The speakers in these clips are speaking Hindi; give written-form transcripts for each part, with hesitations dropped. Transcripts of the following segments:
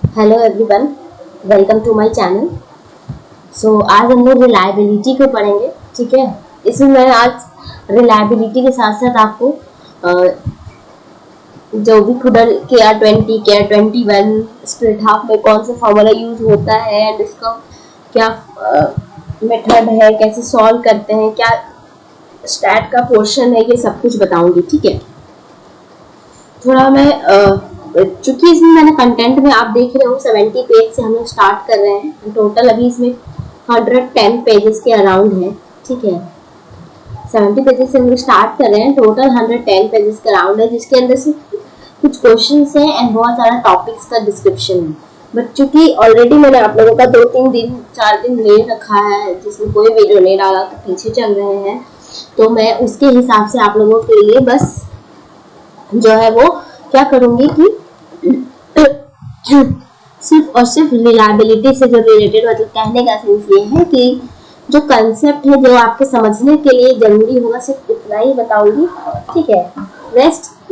Hello everyone, welcome to my channel. आज हम लोग रिलायबिलिटी को पढ़ेंगे। ठीक है, इसमें मैं आज रिलायबिलिटी के साथ साथ आपको जो भी खुडल KR20 KR21 स्प्लिट हाफ में कौन सा फॉर्मूला यूज होता है एंड इसका क्या मेथड है, कैसे सॉल्व करते हैं, क्या स्टैट का पोर्शन है, ये सब कुछ बताऊंगी। ठीक है, थोड़ा मैं चूंकि इसमें मैंने कंटेंट में आप देख रहे हो 70 पेज से हम लोग स्टार्ट कर रहे हैं। टोटल अभी इसमें 110 पेजेस के अराउंड है। ठीक है, 70 पेजेस से हम लोग स्टार्ट कर रहे हैं। टोटल 110 पेजेस के अराउंड है, जिसके अंदर से कुछ क्वेश्चंस हैं एंड बहुत सारा टॉपिक्स का डिस्क्रिप्शन है। बट चूंकि ऑलरेडी मैंने आप लोगों का 2-3 दिन 4 दिन ले रखा है जिसमें कोई वीडियो नहीं डाला, तो पीछे चल रहे हैं, तो मैं उसके हिसाब से आप लोगों के लिए बस जो है वो क्या करूंगी कि सिर्फ और सिर्फ रिलायबिलिटी से जो रिलेटेड, मतलब कहने का सेंस ये है कि जो कंसेप्ट है जो आपके समझने के लिए जरूरी होगा, सिर्फ इतना ही बताऊंगी। ठीक है,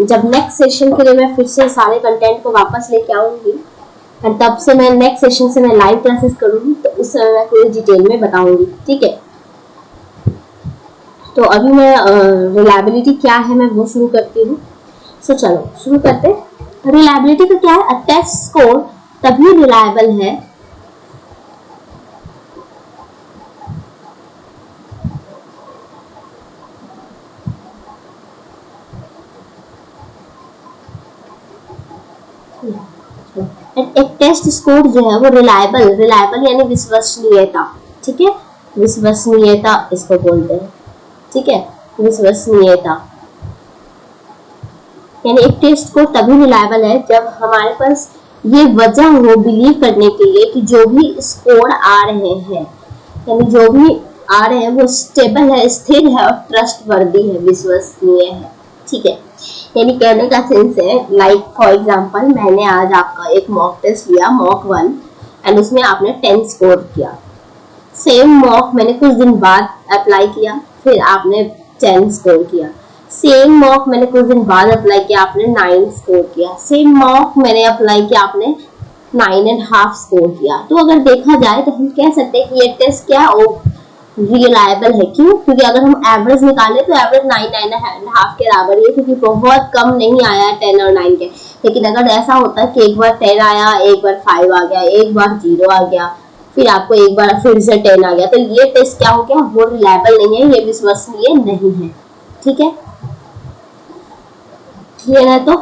जब नेक्स्ट सेशन के लिए मैं फिर से सारे कंटेंट को वापस लेके आऊंगी और तब से मैं नेक्स्ट सेशन से मैं लाइव क्लासेस करूंगी, तो उस समय मैं पूरी डिटेल में बताऊंगी। ठीक है, तो अभी मैं रिलायबिलिटी क्या है मैं वो शुरू करती हूँ। चलो शुरू करते हैं। रिलायबिलिटी का क्या है? अ टेस्ट स्कोर तभी रिलायबल है एक टेस्ट स्कोर जो है वो रिलायबल यानी विश्वसनीयता। ठीक है, विश्वसनीयता इसको बोलते हैं। ठीक है, विश्वसनीयता यानी एक टेस्ट स्कोर तभी रिलायबल है जब हमारे पास ये वजह हो बिलीव करने के लिए कि जो भी स्कोर आ रहे हैं, यानी जो भी आ रहे हैं वो स्टेबल है, स्थिर है और ट्रस्टवर्दी है, विश्वसनीय है। ठीक है, यानी कहने का सेंस है, लाइक फॉर एग्जांपल मैंने आज आपका एक मॉक टेस्ट लिया, मॉक 1, एंड उसमें आपने 10 स्कोर किया। सेम मॉक मैंने कुछ दिन बाद अप्लाई किया, फिर आपने 10 स्कोर किया। सेम मॉक मैंने कुछ दिन बाद अप्लाई किया, आपने 9 स्कोर किया। सेम मॉक मैंने अप्लाई किया, आपने 9.5 स्कोर किया। तो अगर देखा जाए तो हम कह सकते हैं कि ये टेस्ट क्या रिलायबल है। क्यों? क्योंकि अगर हम एवरेज निकाले तो एवरेज 9.5 के बराबर है, क्योंकि बहुत कम नहीं आया 10 और 9 के। लेकिन अगर ऐसा होता है कि एक बार 10 आया, एक बार 5 आ गया, एक बार 0 आ गया, फिर आपको एक बार फिर से 10 आ गया, तो ये टेस्ट क्या हो गया? वो रिलायबल नहीं है, ये विश्वसनीय नहीं है। ठीक है, क्लियर है? तो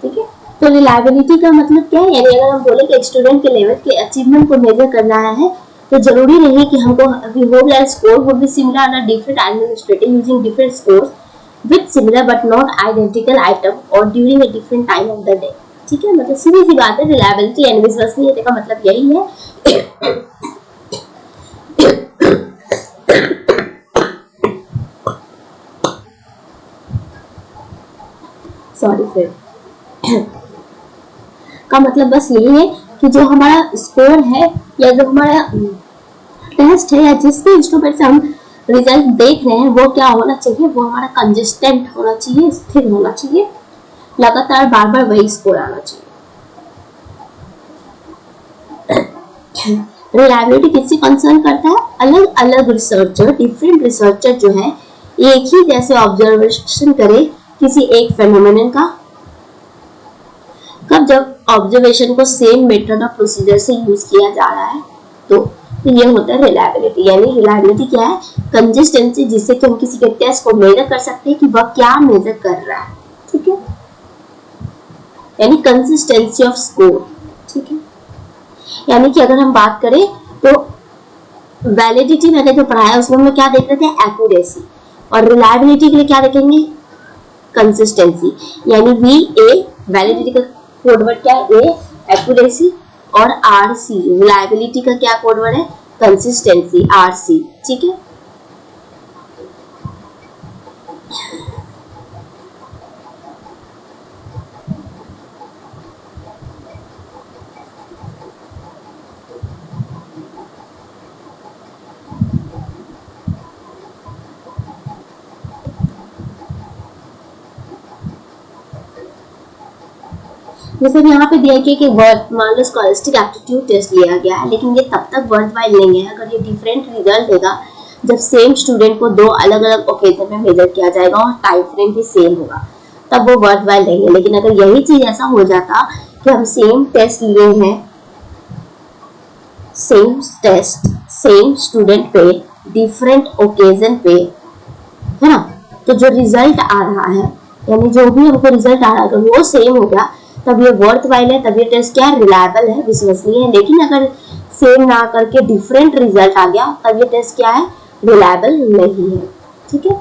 ठीक है, तो रिलायबिलिटी का मतलब क्या है? यानी अगर हम बोले कि स्टूडेंट के लेवल के अचीवमेंट को मेजर करना है, तो जरूरी नहीं कि हमको we hope that score would be similar on a different administrator using different scores with similar but not identical item or during a different time of the day। ठीक है, मतलब सीधी सी बात है, रिलायबिलिटी एंड विश्वसनीयता का मतलब यही है। सॉरी फिर का मतलब बस यही है कि जो हमारा स्कोर है या जो हमारा टेस्ट है या जिस भी इंस्ट्रूमेंट से हम रिजल्ट देख रहे हैं, वो क्या होना चाहिए? वो हमारा कंसिस्टेंट होना चाहिए, स्थिर होना चाहिए, लगातार बार बार वही स्कोर आना चाहिए। रिलायबिलिटी किससे कंसर्न करता है? अलग अलग रिसर्चर, डिफरेंट रिसर्चर जो है एक ही जैसे ऑब्जर्वेशन करे किसी एक फेनोमेनन का, कब जब ऑब्जर्वेशन को सेम मेथड और प्रोसीजर से यूज किया जा रहा है, तो ये होता है रिलायबिलिटी। यानी रिलायबिलिटी क्या है? कंसिस्टेंसी, जिससे कि हम किसी के टेस्ट को मेजर कर सकते हैं कि वह क्या मेजर कर रहा है। ठीक है, यानी कंसिस्टेंसी ऑफ स्कोर। ठीक है, यानी कि अगर हम बात करें तो वैलिडिटी मैंने जो पढ़ाया उसमें हम क्या देख रहे थे? एक्यूरेसी। और रिलायबिलिटी के लिए क्या देखेंगे? कंसिस्टेंसी। यानी VA वैलिडिटी का कोड वर्ड क्या है? A एक्यूरेसी, और RC रिलायबिलिटी का क्या कोड वर्ड है? Consistency, RC। ठीक है, जैसे यहाँ पे दिया गया कि वर्थ, मान लो स्कॉलस्टिक एप्टीट्यूड टेस्ट लिया गया है, लेकिन ये तब तक वर्थ वाइल नहीं है अगर ये डिफरेंट रिजल्ट देगा जब सेम स्टूडेंट को 2 अलग अलग ओकेजन में मेजर किया जाएगा और टाइम फ्रेम भी सेम होगा, तब वो वर्थ वाइल नहीं है। लेकिन अगर यही चीज ऐसा हो जाता कि हम सेम टेस्ट लिए हैं, सेम टेस्ट सेम स्टूडेंट पे डिफरेंट ओकेजन पे, है ना, तो जो रिजल्ट आ रहा है, यानी जो भी हमको रिजल्ट आ रहा है अगर वो सेम हो गया तब ये वर्थ वाइल है, तब ये टेस्ट क्या है, रिलायबल है, विश्वसनीय है। लेकिन अगर सेम ना करके डिफरेंट रिजल्ट आ गया तब ये टेस्ट क्या है, रिलायबल नहीं है, ठीक है,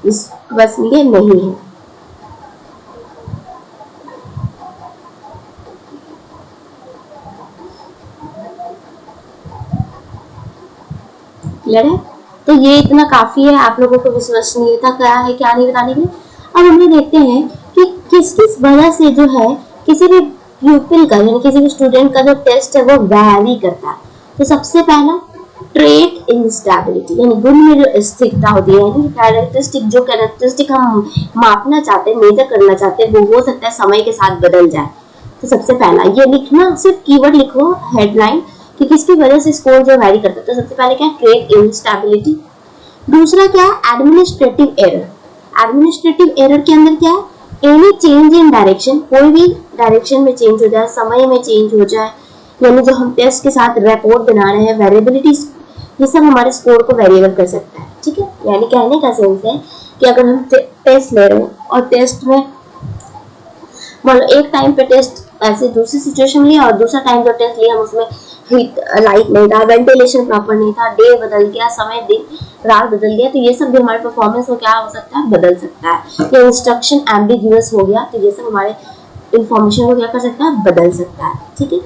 विश्वसनीय नहीं है। क्लियर है? तो ये इतना काफी है आप लोगों को विश्वसनीयता क्या है क्या नहीं बताने के लिए। अब हम लोग देखते हैं कि किस किस वजह से जो है किसी भी प्यूपिल का, यानी किसी भी स्टूडेंट का जो टेस्ट है वो वैरी करता है। तो सबसे पहला ट्रेट इंस्टेबिलिटी, यानी गुण में जो स्थिरता होती है, यानी कैरेक्टरिस्टिक, जो कैरेक्टरिस्टिक हम मापना चाहते हैं, मेजर करना चाहते हैं, वो हो सकता है समय के साथ बदल जाए। तो सबसे पहला ये लिखना, सिर्फ कीवर्ड लिखो हेडलाइन कि किसकी वजह से स्कोर जो वैरी करता है। तो सबसे पहले क्या है, ट्रेट इंस्टेबिलिटी। दूसरा क्या है, एडमिनिस्ट्रेटिव एरर। एडमिनिस्ट्रेटिव एरर के अंदर क्या है, एनी चेंज इन डायरेक्शन, कोई भी डायरेक्शन में चेंज हो जाए, समय में चेंज हो जाए, यानी जो हम टेस्ट के साथ रिपोर्ट बना रहे हैं, वेरिएबिलिटी, ये सब हमारे स्कोर को वेरिएबल कर सकता है, ठीक है। यानी कहने का सेंस है कि अगर हम टेस्ट ले रहे हैं और टेस्ट में मान लो एक टाइम पे टेस्ट ऐसे दूसरी सिचुएशन में लिया और दूसरा टाइम जो टेस्ट लिया हम उसमें हीट लाइट नहीं था, वेंटिलेशन प्रॉपर नहीं था, डे बदल गया, समय दिन रात बदल गया, तो ये सब भी हमारे परफॉर्मेंस को क्या हो सकता है, बदल सकता है। या इंस्ट्रक्शन एम्बिग्यूअस हो गया तो ये सब हमारे इंफॉर्मेशन को क्या कर सकता है, बदल सकता है, ठीक है।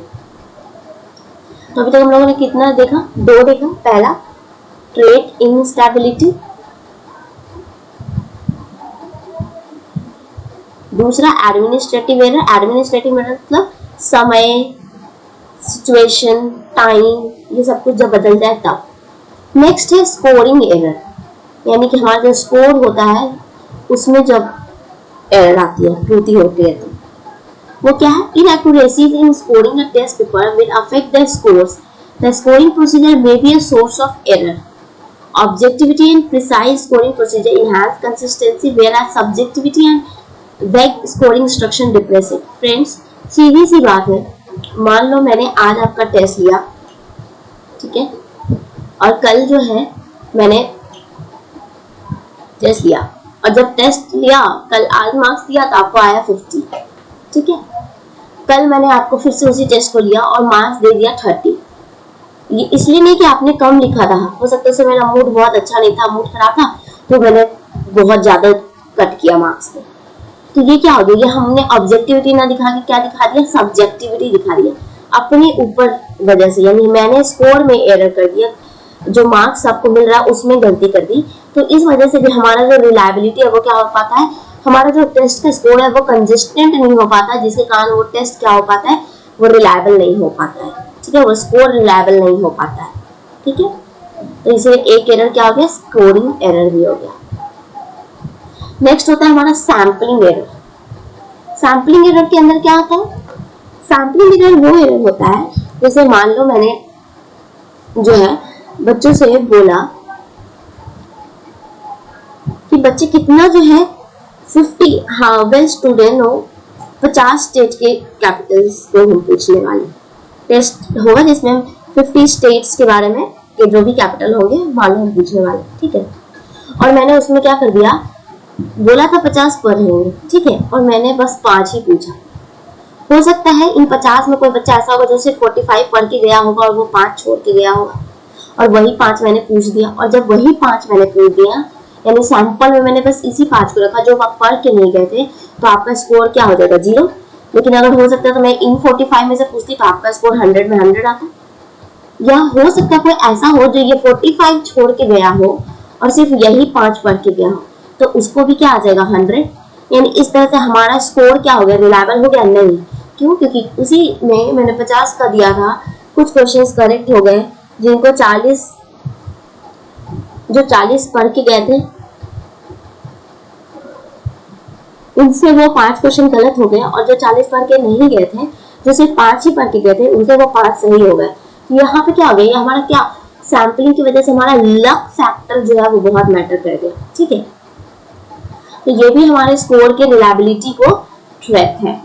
तो अभी तक हम लोगों ने कितना देखा, 2 देखा। पहला ट्रेट इंस्टेबिलिटी, दूसरा एडमिनिस्ट्रेटिव एरर। एडमिनिस्ट्रेटिव एरर मतलब समय, सिचुएशन, टाइम, ये सब कुछ जब बदल जाए तब। नेक्स्ट है स्कोरिंग एरर, यानी कि हमारा जो स्कोर होता है उसमें जब एरर आती है, त्रुटि होती है, तो वो क्या है, inaccuracies in scoring a test paper will affect the scores. The scoring procedure may be a source of error. Objectivity and precise scoring procedure enhance consistency, whereas subjectivity and vague scoring instruction depress it. Friends, सीधी सी बात है, मान लो मैंने आज आपका टेस्ट लिया, ठीक है, और कल जो है मैंने टेस्ट लिया, और जब टेस्ट लिया कल, आज मार्क्स दिया तो आपको आया 50, ठीक है। कल मैंने आपको फिर से उसी टेस्ट को लिया और मार्क्स दे दिया 30। ये इसलिए नहीं कि आपने कम लिखा था, हो सकता है मेरा मूड बहुत अच्छा नहीं था, मूड खराब था, तो मैंने बहुत ज्यादा कट किया मार्क्स में। तो ये क्या हो गया, ये हमने ऑब्जेक्टिविटी ना दिखा के क्या दिखा दिया, सब्जेक्टिविटी दिखा दिया अपने ऊपर वजह से, यानी मैंने स्कोर में एरर कर दिया, जो मार्क्स आपको मिल रहा है उसमें गलती कर दी। तो इस वजह से भी हमारा जो रिलायबिलिटी है वो क्या हो पाता है, हमारा जो टेस्ट का स्कोर है वो कंसिस्टेंट नहीं हो पाता, जिसके कारण वो टेस्ट क्या हो पाता है, वो रिलायबल नहीं हो पाता है, ठीक है, वो स्कोर रिलायबल नहीं हो पाता है, ठीक है। तो इसलिए एक एरर क्या हो गया, स्कोरिंग एरर भी हो गया। नेक्स्ट होता है हमारा सैम्पलिंग एरर। सैम्पलिंग एरर के अंदर क्या होता है, सैम्पलिंग एरर वो एरर होता है, जैसे मान लो मैंने जो है बच्चों से बोला कि बच्चे कितना जो है 50, हाँ वेल स्टूडेंट हो, 50 स्टेट के कैपिटल्स को हम पूछने वाले, टेस्ट होगा जिसमें हम 50 स्टेट्स के बारे में के जो भी कैपिटल होंगे मालूम हम पूछने वाले, ठीक है। और मैंने उसमें क्या कर दिया, बोला था 50 पढ़ लेंगे, ठीक है, और मैंने बस 5 ही पूछा। हो सकता है इन 50 में कोई बच्चा ऐसा होगा जो सिर्फ 45 पढ़ के गया होगा और वो 5 छोड़ के गया होगा, और वही 5 मैंने पूछ दिया, और जब वही 5 मैंने पूछ दिया, यानी सैंपल में मैंने बस इसी 5 को रखा जो आप पढ़ के नहीं गए थे, तो आपका स्कोर क्या हो जाएगा, 0। लेकिन अगर हो सकता है तो मैं इन 45 में से पूछती तो आपका स्कोर 100 में 100 आता। या हो सकता है कोई ऐसा हो जो ये 45 छोड़ के गया हो और सिर्फ यही 5 पढ़ के गया हो, तो उसको भी क्या आ जाएगा, 100। यानी इस तरह से हमारा स्कोर क्या हो गया, रिलायबल हो गया नहीं। क्यों, क्योंकि उसी में मैंने 50 का दिया था, कुछ क्वेश्चंस करेक्ट हो गए, जिनको 40 पढ़ के गए थे उनसे वो 5 क्वेश्चन गलत हो गए और जो 40 पढ़ के नहीं गए थे, जो सिर्फ 5 ही पढ़ के गए थे, उनसे वो 5 सही हो गए। यहाँ पे क्या हो गया, ये हमारा क्या सैम्पलिंग की वजह से हमारा लक फैक्टर जो है वो बहुत मैटर कर गया। ठीक है, तो ये भी हमारे स्कोर के रिलायबिलिटी को ट्रैक है।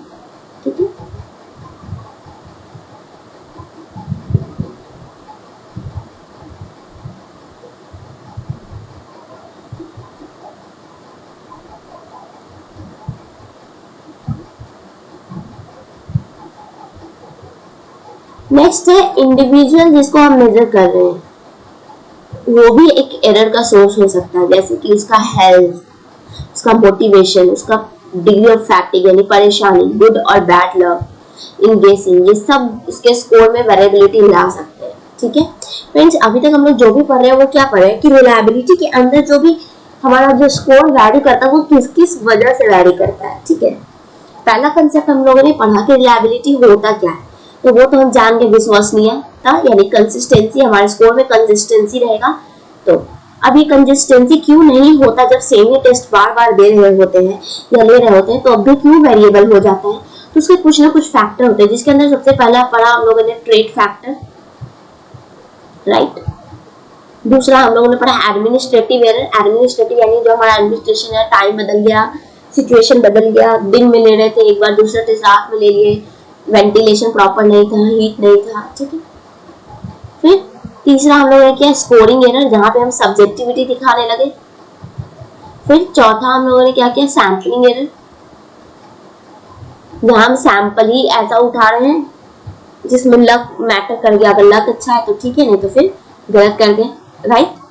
ठीक है, नेक्स्ट है इंडिविजुअल जिसको हम मेजर कर रहे हैं, वो भी एक एरर का सोर्स हो सकता है, जैसे कि उसका हेल्थ, उसका मोटिवेशन, उसका डिग्री ऑफ फैटिग यानी परेशानी, गुड और बैड लक इन गेसिंग, ये सब इसके स्कोर में वेरिएबिलिटी ला सकते हैं। ठीक है फ्रेंड्स, अभी तक हम लोग जो भी पढ़ रहे हैं वो क्या पढ़ रहे हैं कि रिलायबिलिटी के अंदर जो भी हमारा जो स्कोर वैरी करता है वो किस किस वजह से वैरी करता है। ठीक है, पहला कंसेप्ट हम लोगों ने पढ़ा कि रिलायबिलिटी होता क्या है, तो वो तो हम जान के विश्वसनीयता यानी कंसिस्टेंसी, हमारे स्कोर में कंसिस्टेंसी रहेगा। तो अब ये कंसिस्टेंसी क्यों नहीं होता जब सेम ही टेस्ट बार बार दे रहे होते हैं या ले रहे होते हैं, तो अब भी क्यों वेरिएबल हो जाता है, तो उसके कुछ ना कुछ फैक्टर होते हैं, जिसके अंदर सबसे पहला पढ़ा हम लोगों ने ट्रेट फैक्टर, राइट। दूसरा हम लोगों ने पढ़ा एडमिनिस्ट्रेटिव एरर, एडमिनिस्ट्रेटिव यानी जो हमारा एडमिनिस्ट्रेशन है, टाइम बदल गया, सिचुएशन बदल गया, दिन में ले रहे थे एक बार, दूसरा टेस्ट रात में ले लिए, वेंटिलेशन प्रॉपर नहीं था, हीट नहीं था। ठीक है, फिर तीसरा हम लोग ने किया स्कोरिंग एरर, जहां पे हम सब्जेक्टिविटी दिखाने लगे। फिर चौथा हम लोगों ने क्या किया, सैम्पलिंग एरर, जहां हम सैंपल ही ऐसा उठा रहे हैं जिसमें लक मैटर कर गया, अगर लक अच्छा है तो ठीक है, नहीं तो फिर गलत कर गए, right.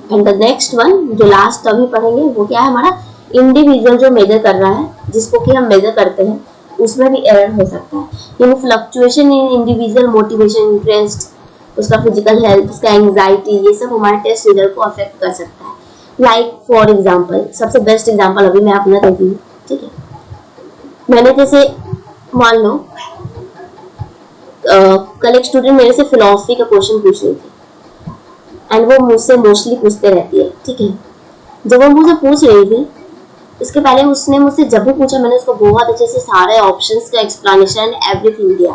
And the next one जो लास्ट अभी पढ़ेंगे वो क्या है, हमारा इंडिविजुअल जो मेजर कर रहा है, जिसको कि हम मेजर करते हैं, उसमें भी एरर हो सकता है, यानी fluctuation in individual motivation, interest, उसका फिजिकल हेल्थ, उसका एंजाइटी, ये सब हमारे टेस्ट रिजल्ट को अफेक्ट कर सकता है। लाइक फॉर एग्जांपल, सबसे बेस्ट एग्जांपल अभी मैं अपना देती हूँ। ठीक है, मैंने जैसे मान लो कल एक स्टूडेंट मेरे से फिलोसफी का क्वेश्चन पूछ रही थी एंड वो मुझसे मोस्टली पूछते रहती है। ठीक है, जब वो मुझसे पूछ रही थी, इसके पहले उसने मुझसे जब भी पूछा मैंने उसको बहुत अच्छे से सारे ऑप्शंस का एक्सप्लेनेशन एवरीथिंग दिया,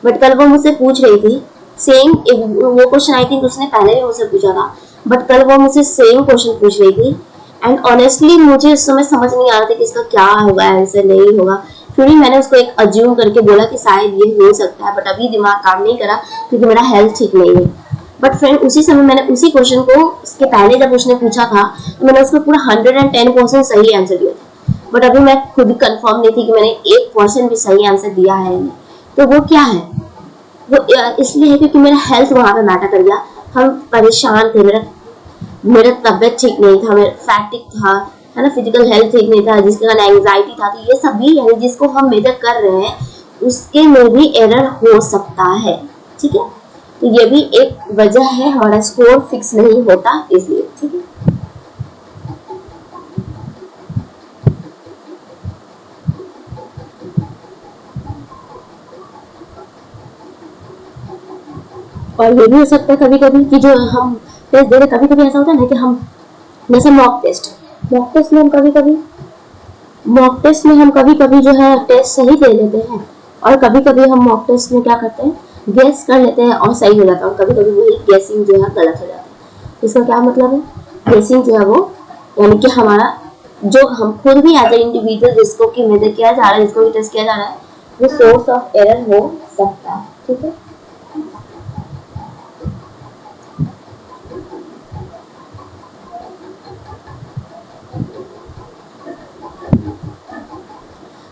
बट कल वो मुझसे पूछ रही थी सेम वो क्वेश्चन, आई थिंक उसने पहले भी मुझसे पूछा था, बट कल वो मुझसे सेम क्वेश्चन पूछ रही थी एंड ऑनेस्टली मुझे उस समय समझ नहीं आ रहा था कि इसका क्या होगा, आंसर नहीं होगा। फिर भी मैंने उसको एक अज्यूम करके बोला कि शायद ये हो सकता है, बट अभी दिमाग काम नहीं करा क्योंकि मेरा हेल्थ ठीक नहीं है। बट फ्रेंड उसी समय मैंने उसी क्वेश्चन को उसके पहले जब उसने पूछा था तो मैंने उसको पूरा 110% सही आंसर दिया था, बट अभी मैं खुद कंफर्म नहीं थी कि मैंने 1% भी सही आंसर दिया है नहीं। तो वो क्या है, वो इसलिए है क्योंकि मेरा हेल्थ वहां पे मैटर कर गया, हम परेशान थे, मेरा तबियत ठीक नहीं था, मेरा फैटिक था, है ना, फिजिकल हेल्थ ठीक नहीं था, जिसके कारण एंजाइटी था। तो ये सब भी यानी जिसको हम मेजर कर रहे हैं उसके में भी एरर हो सकता है। ठीक है, तो ये भी एक वजह है हमारा स्कोर फिक्स नहीं होता इसलिए। ठीक है, और ये भी हो सकता है कभी कभी कि जो हम टेस्ट दे रहे, कभी कभी ऐसा होता है ना कि हम जैसे मॉक टेस्ट में हम कभी कभी जो है टेस्ट सही दे लेते हैं, और कभी कभी हम मॉक टेस्ट में क्या करते हैं, गेस कर लेते हैं और सही हो जाता है, और कभी कभी वही गेसिंग जो है गलत हो जाता है। इसका क्या मतलब है, गेसिंग जो है वो यानी कि हमारा जो हम खुद भी एज ए इंडिविजुअल जिसको कि मेजर किया जा रहा है, जिसको भी टेस्ट किया जा रहा है, वो सोर्स ऑफ एरर हो सकता है। ठीक है,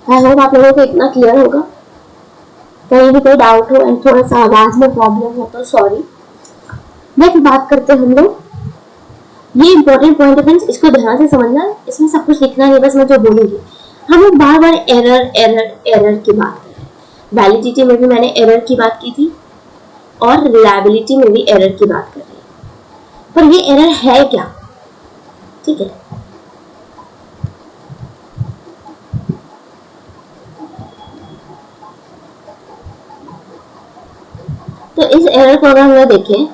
आई होप आप लोगों को इतना क्लियर होगा। कहीं भी कोई डाउट हो एंड थोड़ा सा आवाज में प्रॉब्लम हो तो सॉरी। नेक्स्ट बात करते हैं हम लोग, ये इंपॉर्टेंट पॉइंट है फ्रेंड्स, इसको ध्यान से समझना, इसमें सब कुछ लिखना नहीं, बस मैं जो बोलूंगी। हम लोग बार बार एरर एरर एरर की बात कर रहे हैं, वैलिडिटी में भी मैंने एरर की बात की थी और रिलायबिलिटी में भी एरर की बात कर रही है, पर ये एरर है क्या। ठीक है, तो इस एरर को अगर हम देखें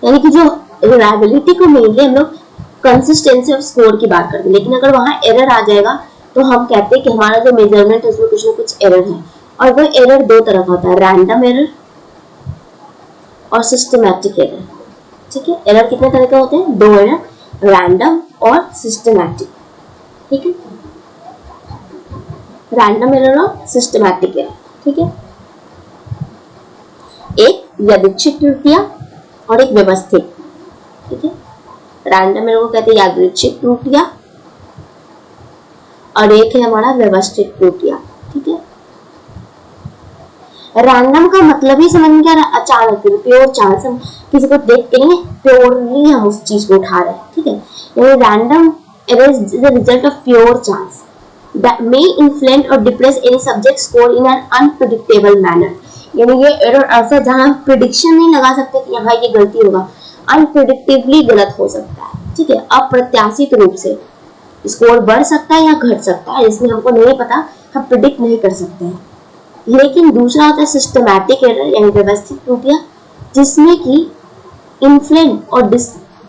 यानी कि जो रिलायबिलिटी को मेनली हम लोग कंसिस्टेंसी ऑफ स्कोर की बात करते हैं, लेकिन अगर वहां एरर आ जाएगा तो हम कहते हैं कि हमारा जो मेजरमेंट है उसमें कुछ ना कुछ एरर है। और वो एरर दो तरह का होता है, रैंडम एरर और सिस्टमैटिक एरर। ठीक है, एरर कितने तरह के होते हैं? दो एरर, रैंडम और सिस्टमैटिक। ठीक है, रैंडम एरर और सिस्टमैटिक एरर। ठीक है, एक यादृच्छिक त्रुटियां और एक व्यवस्थित। ठीक है, रैंडम एरर को कहते हैं यादृच्छिक त्रुटियां और एक है हमारा व्यवस्थित त्रुटियां। ठीक है, रैंडम का मतलब ही समझ में क्या रहा, अचानक प्योर चांस, हम किसी को देख के नहीं प्योरली हम उस चीज को उठा रहे हैं। ठीक है, यानी random error is the result of pure chance that may inflate or depress any subject score in an unpredictable manner। यानी ये एरर ऐसा जहां हम प्रिडिक्शन नहीं लगा सकते कि यहाँ ये गलती होगा, अनप्रिडिक्टेबली गलत हो सकता है। ठीक है, अप्रत्याशित रूप से स्कोर बढ़ सकता है या घट सकता है, इसमें हमको नहीं पता, हम प्रिडिक्ट नहीं कर सकते हैं। लेकिन दूसरा होता है सिस्टमैटिक एरर यानी व्यवस्थित त्रुटियां, जिसमें कि इन्फ्लेट और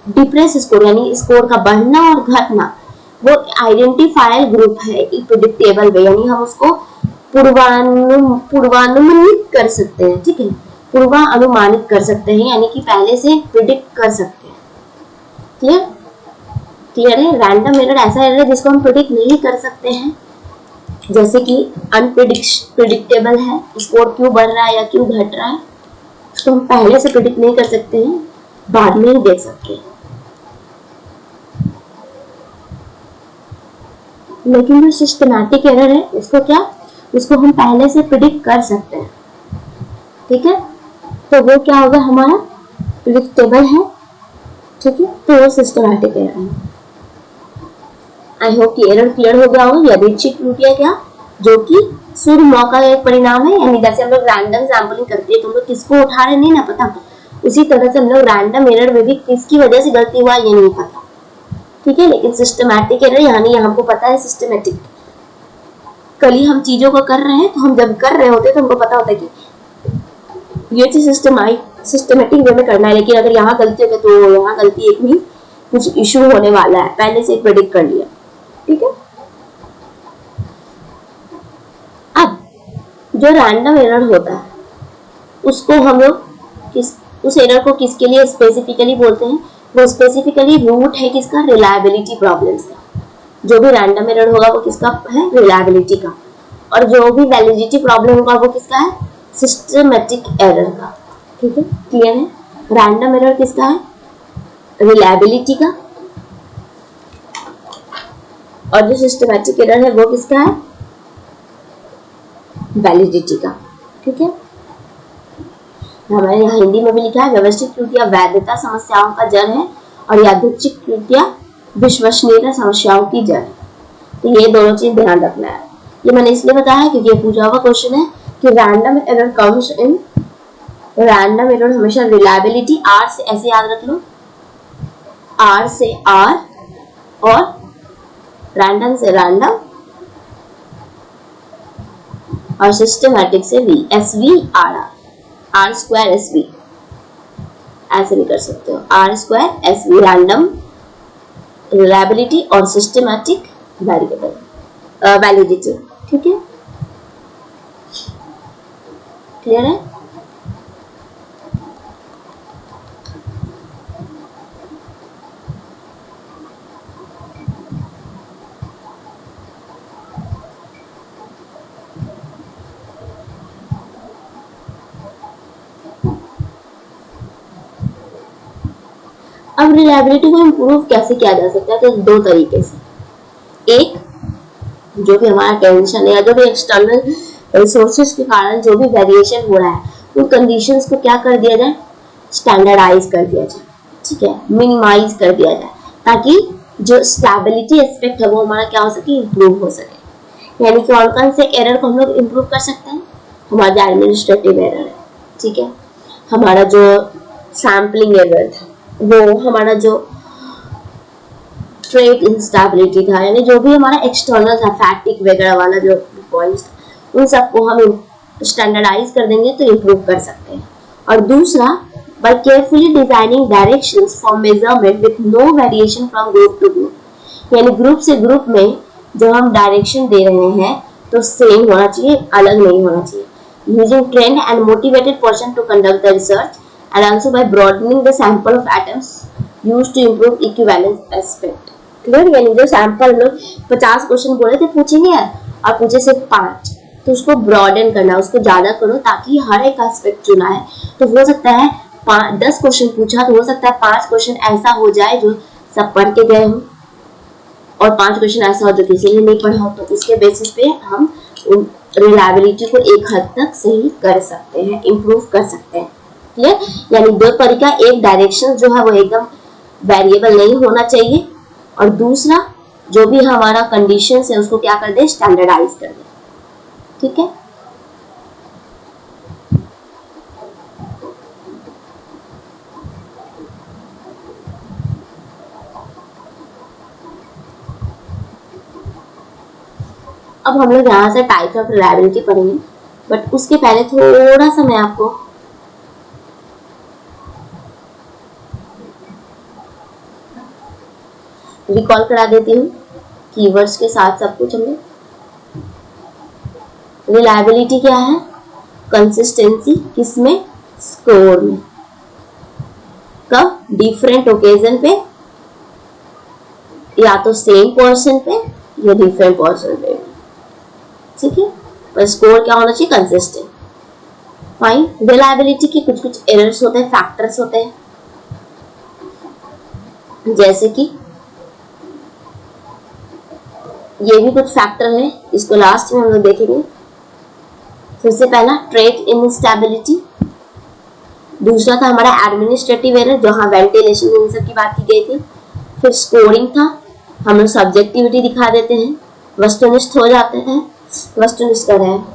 डिप्रेस स्कोर यानी स्कोर का बढ़ना और घटना वो आइडेंटिफायर ग्रुप है प्रिडिक्टेबल वे, यानी हम उसको पूर्वानुमानित कर सकते हैं। ठीक है, पूर्वानुमानित कर सकते हैं यानी कि पहले से प्रिडिक्ट कर सकते हैं। क्लियर? क्लियर है? रैंडम एरर ऐसा एरर है जिसको हम प्रिडिक्ट नहीं कर सकते हैं, जैसे कि अनप्रिडिक्टेबल है, स्कोर क्यों बढ़ रहा है या क्यों घट रहा है, तो हम पहले से प्रिडिक्ट नहीं कर सकते हैं, बाद में ही देख सकते हैं। लेकिन जो सिस्टमैटिक एरर है उसको क्या, उसको हम पहले से प्रिडिक्ट कर सकते हैं। ठीक है, तो वो क्या होगा, हमारा प्रिडिक्टेबल है। ठीक है, तो वो सिस्टमैटिक एरर है। आई होप कि एरर क्लियर हो गया होगा। यादृच्छिक त्रुटियां क्या, जो कि शुद्ध मौका का एक परिणाम है, यानी जैसे हम लोग रैंडम सैंपलिंग करते हैं तो हम लोग किसको उठा रहे नहीं ना पता, उसी तरह से हम लोग रैंडम एरर में भी किसकी वजह से गलती हुआ ये नहीं पता। ठीक है, लेकिन सिस्टमैटिक एरर यानी हमको पता है सिस्टमैटिक, कल ही हम चीजों को कर रहे हैं तो हम जब कर रहे होते हैं तो हमको पता होता है कि ये चीज सिस्टमैटिक वे में करना है, लेकिन अगर यहाँ गलती हो गई तो यहाँ गलती एक भी कुछ इशू होने वाला है, पहले से प्रेडिक्ट कर लिया। ठीक है, अब जो रैंडम एरर होता है उसको हम लोग उस एरर को किसके लिए स्पेसिफिकली बोलते हैं, वो स्पेसिफिकली रूट है किसका, रिलायबिलिटी प्रॉब्लम्स का। जो भी रैंडम एरर होगा वो किसका है, रिलायबिलिटी का, और जो भी वैलिडिटी प्रॉब्लम होगा वो किसका है, सिस्टमैटिक एरर का। ठीक है, क्लियर है? रैंडम एरर किसका है, रिलायबिलिटी का, और जो सिस्टमैटिक एरर है वो किसका है, वैलिडिटी का। ठीक है, हमारे यहाँ हिंदी में भी लिखा है व्यवस्थित त्रुटियां वैधता समस्याओं का जड़ है और यादृच्छिक त्रुटियां विश्वसनीयता समस्याओं की जड़ है। तो ये दोनों चीज ध्यान रखना है। ये मैंने इसलिए बताया क्योंकि ये पूछा हुआ क्वेश्चन है कि random error comes in, random error हमेशा रिलायबिलिटी आर से, ऐसे याद रख लो, आर से आर और रैंडम से रैंडम और सिस्टमैटिक से V, S V R R, R square S V, ऐसे भी कर सकते हो, R square S V, random reliability और सिस्टमैटिक वेरिएबल वैलिडिटी। ठीक है, क्लियर है? अब रिलायबिलिटी को इम्प्रूव कैसे किया जा सकता है, तो दो तरीके से। एक, जो भी हमारा टेंशन है या जो भी एक्सटर्नल सोर्सेस के कारण जो भी वेरिएशन हो रहा है उन कंडीशंस को क्या कर दिया जाए, स्टैंडर्डाइज कर दिया जाए। ठीक है, मिनिमाइज कर दिया जाए, ताकि जो स्टेबिलिटी एस्पेक्ट है वो हमारा क्या हो सके, इम्प्रूव हो सके। यानी कि कौन कौन से एरर को हम लोग इम्प्रूव कर सकते हैं, हमारा एडमिनिस्ट्रेटिव एरर है। ठीक है, हमारा जो सैम्पलिंग एरर था, वो हमारा जो ट्रेड इंस्टेबिलिटी था, यानी जो भी हमारा एक्सटर्नल था, फैटिक वगैरह वाला जो पॉइंट्स, उन सबको हम स्टैंडर्डाइज कर देंगे तो इम्प्रूव कर सकते हैं। और दूसरा, by carefully designing directions for measurement with no variation from group to group. यानी ग्रुप से ग्रुप में जब हम डायरेक्शन दे रहे हैं तो सेम होना चाहिए, अलग नहीं होना चाहिए. Using trained and motivated person to conduct the research and also by broadening the sample of atoms used to improve equivalence aspect. Clear? यानी जो सैंपल लोग 50 क्वेश्चन बोले थे पूछेंगे और पूछे सिर्फ 5, तो उसको ब्रॉडन करना, उसको ज्यादा करो ताकि हर एक एस्पेक्ट चुना है. तो हो सकता है 10 क्वेश्चन पूछा तो हो सकता है 5 क्वेश्चन ऐसा हो जाए जो सब पढ़ के गए हो और 5 क्वेश्चन ऐसा हो जो किसी ने नहीं पढ़ा हो. तो उसके बेसिस पे हम रिलायबिलिटी को एक हद तक सही कर सकते हैं, इम्प्रूव कर सकते हैं. क्लियर? यानी दो तरीका, एक डायरेक्शन जो है वो एकदम वेरिएबल नहीं होना चाहिए और दूसरा जो भी हमारा कंडीशंस है उसको क्या कर दे, स्टैंडर्डाइज कर दे. ठीक है? अब हम लोग यहाँ से टाइप्स ऑफ रिलायबिलिटी पढ़ेंगे, बट उसके पहले थोड़ा सा मैं आपको रिकॉल करा देती हूँ कीवर्ड्स के साथ सब कुछ. हमने रिलायबिलिटी क्या है, कंसिस्टेंसी किसमें, स्कोर में. कब, डिफरेंट ओकेजन पे, या तो सेम पर्सन पे या डिफरेंट पर्सन पे. ठीक है? पर स्कोर क्या होना चाहिए, कंसिस्टेंट. फाइन. रिलायबिलिटी के कुछ कुछ एरर्स होते हैं, फैक्टर्स होते हैं, जैसे कि ये भी कुछ फैक्टर है, इसको लास्ट में हम लोग देखेंगे. सबसे पहला ट्रेड इंस्टेबिलिटी, दूसरा था हमारा एडमिनिस्ट्रेटिव एरर जहां वेंटिलेशन इन सब की बात की गई थी. फिर स्कोरिंग था, हम लोग सब्जेक्टिविटी दिखा देते हैं, वस्तुनिष्ठ हो जाते हैं, वस्तुनिष्ठ कर रहे हैं,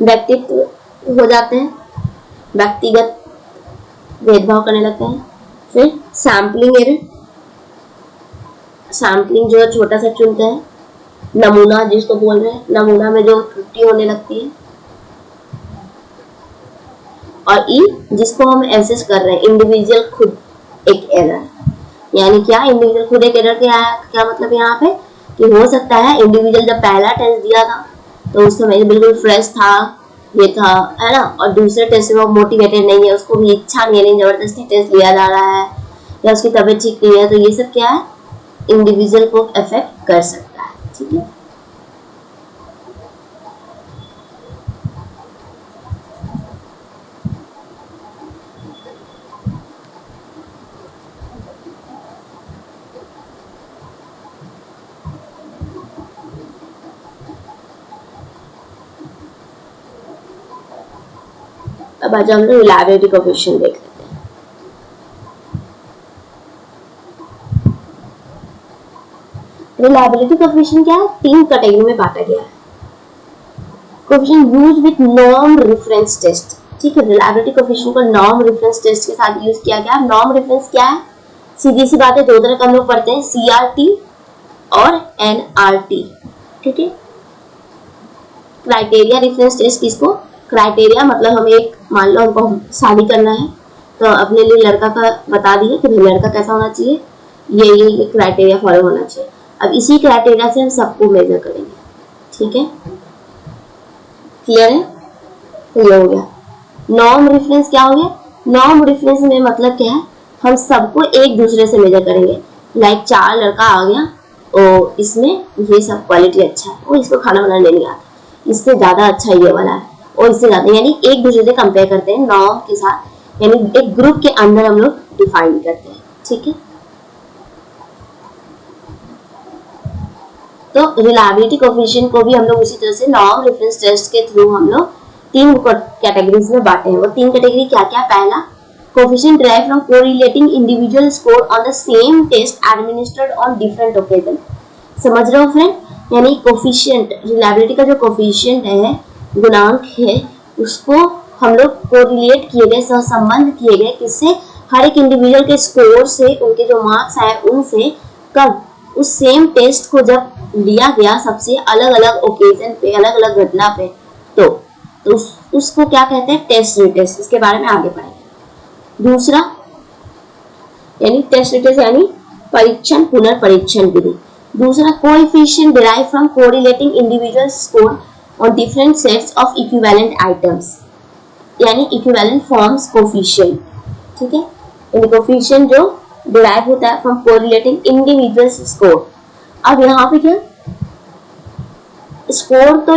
व्यक्तित्व हो जाते हैं, व्यक्तिगत भेदभाव करने लगते हैं. फिर सैम्पलिंग एरर, सैम्पलिंग जो है छोटा सा चुनते हैं, नमूना जिसको बोल रहे हैं, नमूना में जो त्रुटि होने लगती है. और ई जिसको हम एसेस कर रहे हैं, इंडिविजुअल खुद एक एरर. यानी क्या, इंडिविजुअल खुद एक एरर क्या मतलब यहाँ पे कि हो सकता है इंडिविजुअल जब पहला टेस्ट दिया था तो उस समय बिल्कुल फ्रेश था, ये था, है ना, और दूसरे टेस्ट में वो मोटिवेटेड नहीं है, उसको भी इच्छा नहीं है, लेकिन जबरदस्ती टेस्ट लिया जा रहा है, या उसकी तबीयत ठीक नहीं है. तो ये सब क्या है, इंडिविजुअल को अफेक्ट कर सकता है. ठीक है? अब आज हम लोग रिलायबिलिटी कोएफिशिएंट देख लेते हैं. रिलायबिलिटी कोएफिशिएंट क्या है, 3 कैटेगरी में बांटा गया है. Coefficient used with norm reference test. ठीक है? रिलायबिलिटी कोएफिशिएंट को नॉर्म रेफरेंस टेस्ट के साथ यूज किया गया. नॉर्म रेफरेंस क्या है, सीधी सी बात है, दो तरह का हम लोग पढ़ते हैं, सीआरटी और एनआरटी. ठीक है? क्राइटेरिया रेफरेंस टेस्ट किसको, क्राइटेरिया मतलब हमें एक, मान लो हमको शादी करना है तो अपने लिए लड़का का बता दिए कि भाई लड़का कैसा होना चाहिए, ये क्राइटेरिया फॉलो होना चाहिए. अब इसी क्राइटेरिया से हम सबको मेजर करेंगे. ठीक है? क्लियर है? तो ये हो गया. नॉर्म रेफरेंस क्या हो गया, नॉर्म रेफरेंस में मतलब क्या है, हम सबको एक दूसरे से मेजर करेंगे. लाइक 4 लड़का आ गया और इसमें ये सब क्वालिटी अच्छा है, वो इसको खाना बनाने नहीं आता, इससे ज्यादा अच्छा ये वाला है, और इससे ज्यादा, यानी एक दूसरे से कंपेयर करते हैं नॉर्म के साथ, यानी एक ग्रुप के अंदर हम लोग डिफाइन करते हैं. ठीक है? तो रिलायबिलिटी कोएफिशिएंट को भी हम लोग उसी तरह से नॉर्म रेफरेंस टेस्ट के थ्रू हम लोग 3 कैटेगरीज में बांटे हैं. वो 3 कैटेगरी क्या क्या, पहला coefficient derive from correlating individual score on the same test administered on different occasion. समझ रहे हो फ्रेंड? यानी कोएफिशिएंट, रिलायबिलिटी का जो कोएफिशिएंट है, गुणांक है, उसको हम लोग कोरिलेट किए गए, सहसंबंध किए गए, किससे, हर एक इंडिविजुअल के स्कोर से, उनके जो मार्क्स आए उनसे. कब, उस सेम टेस्ट को जब लिया गया सबसे अलग अलग ओकेजन पे, अलग अलग घटना पे, तो उसको क्या कहते हैं, टेस्ट रिटेस्ट. इसके बारे में आगे पढ़ेंगे. दूसरा यानी टेस्ट रिटेस्ट यानी परीक्षण पुनर्परीक्षण विधि। दूसरा coefficient derive from correlating individual score on different sets of equivalent items यानी इक्विवेलेंट फॉर्म्स कोएफिशिएंट। ठीक है, यानी कोएफिशिएंट जो डिराइव होता है फ्रॉम कोरिलेटिंग इंडिविजुअल स्कोर। अब यहाँ पे क्या स्कोर तो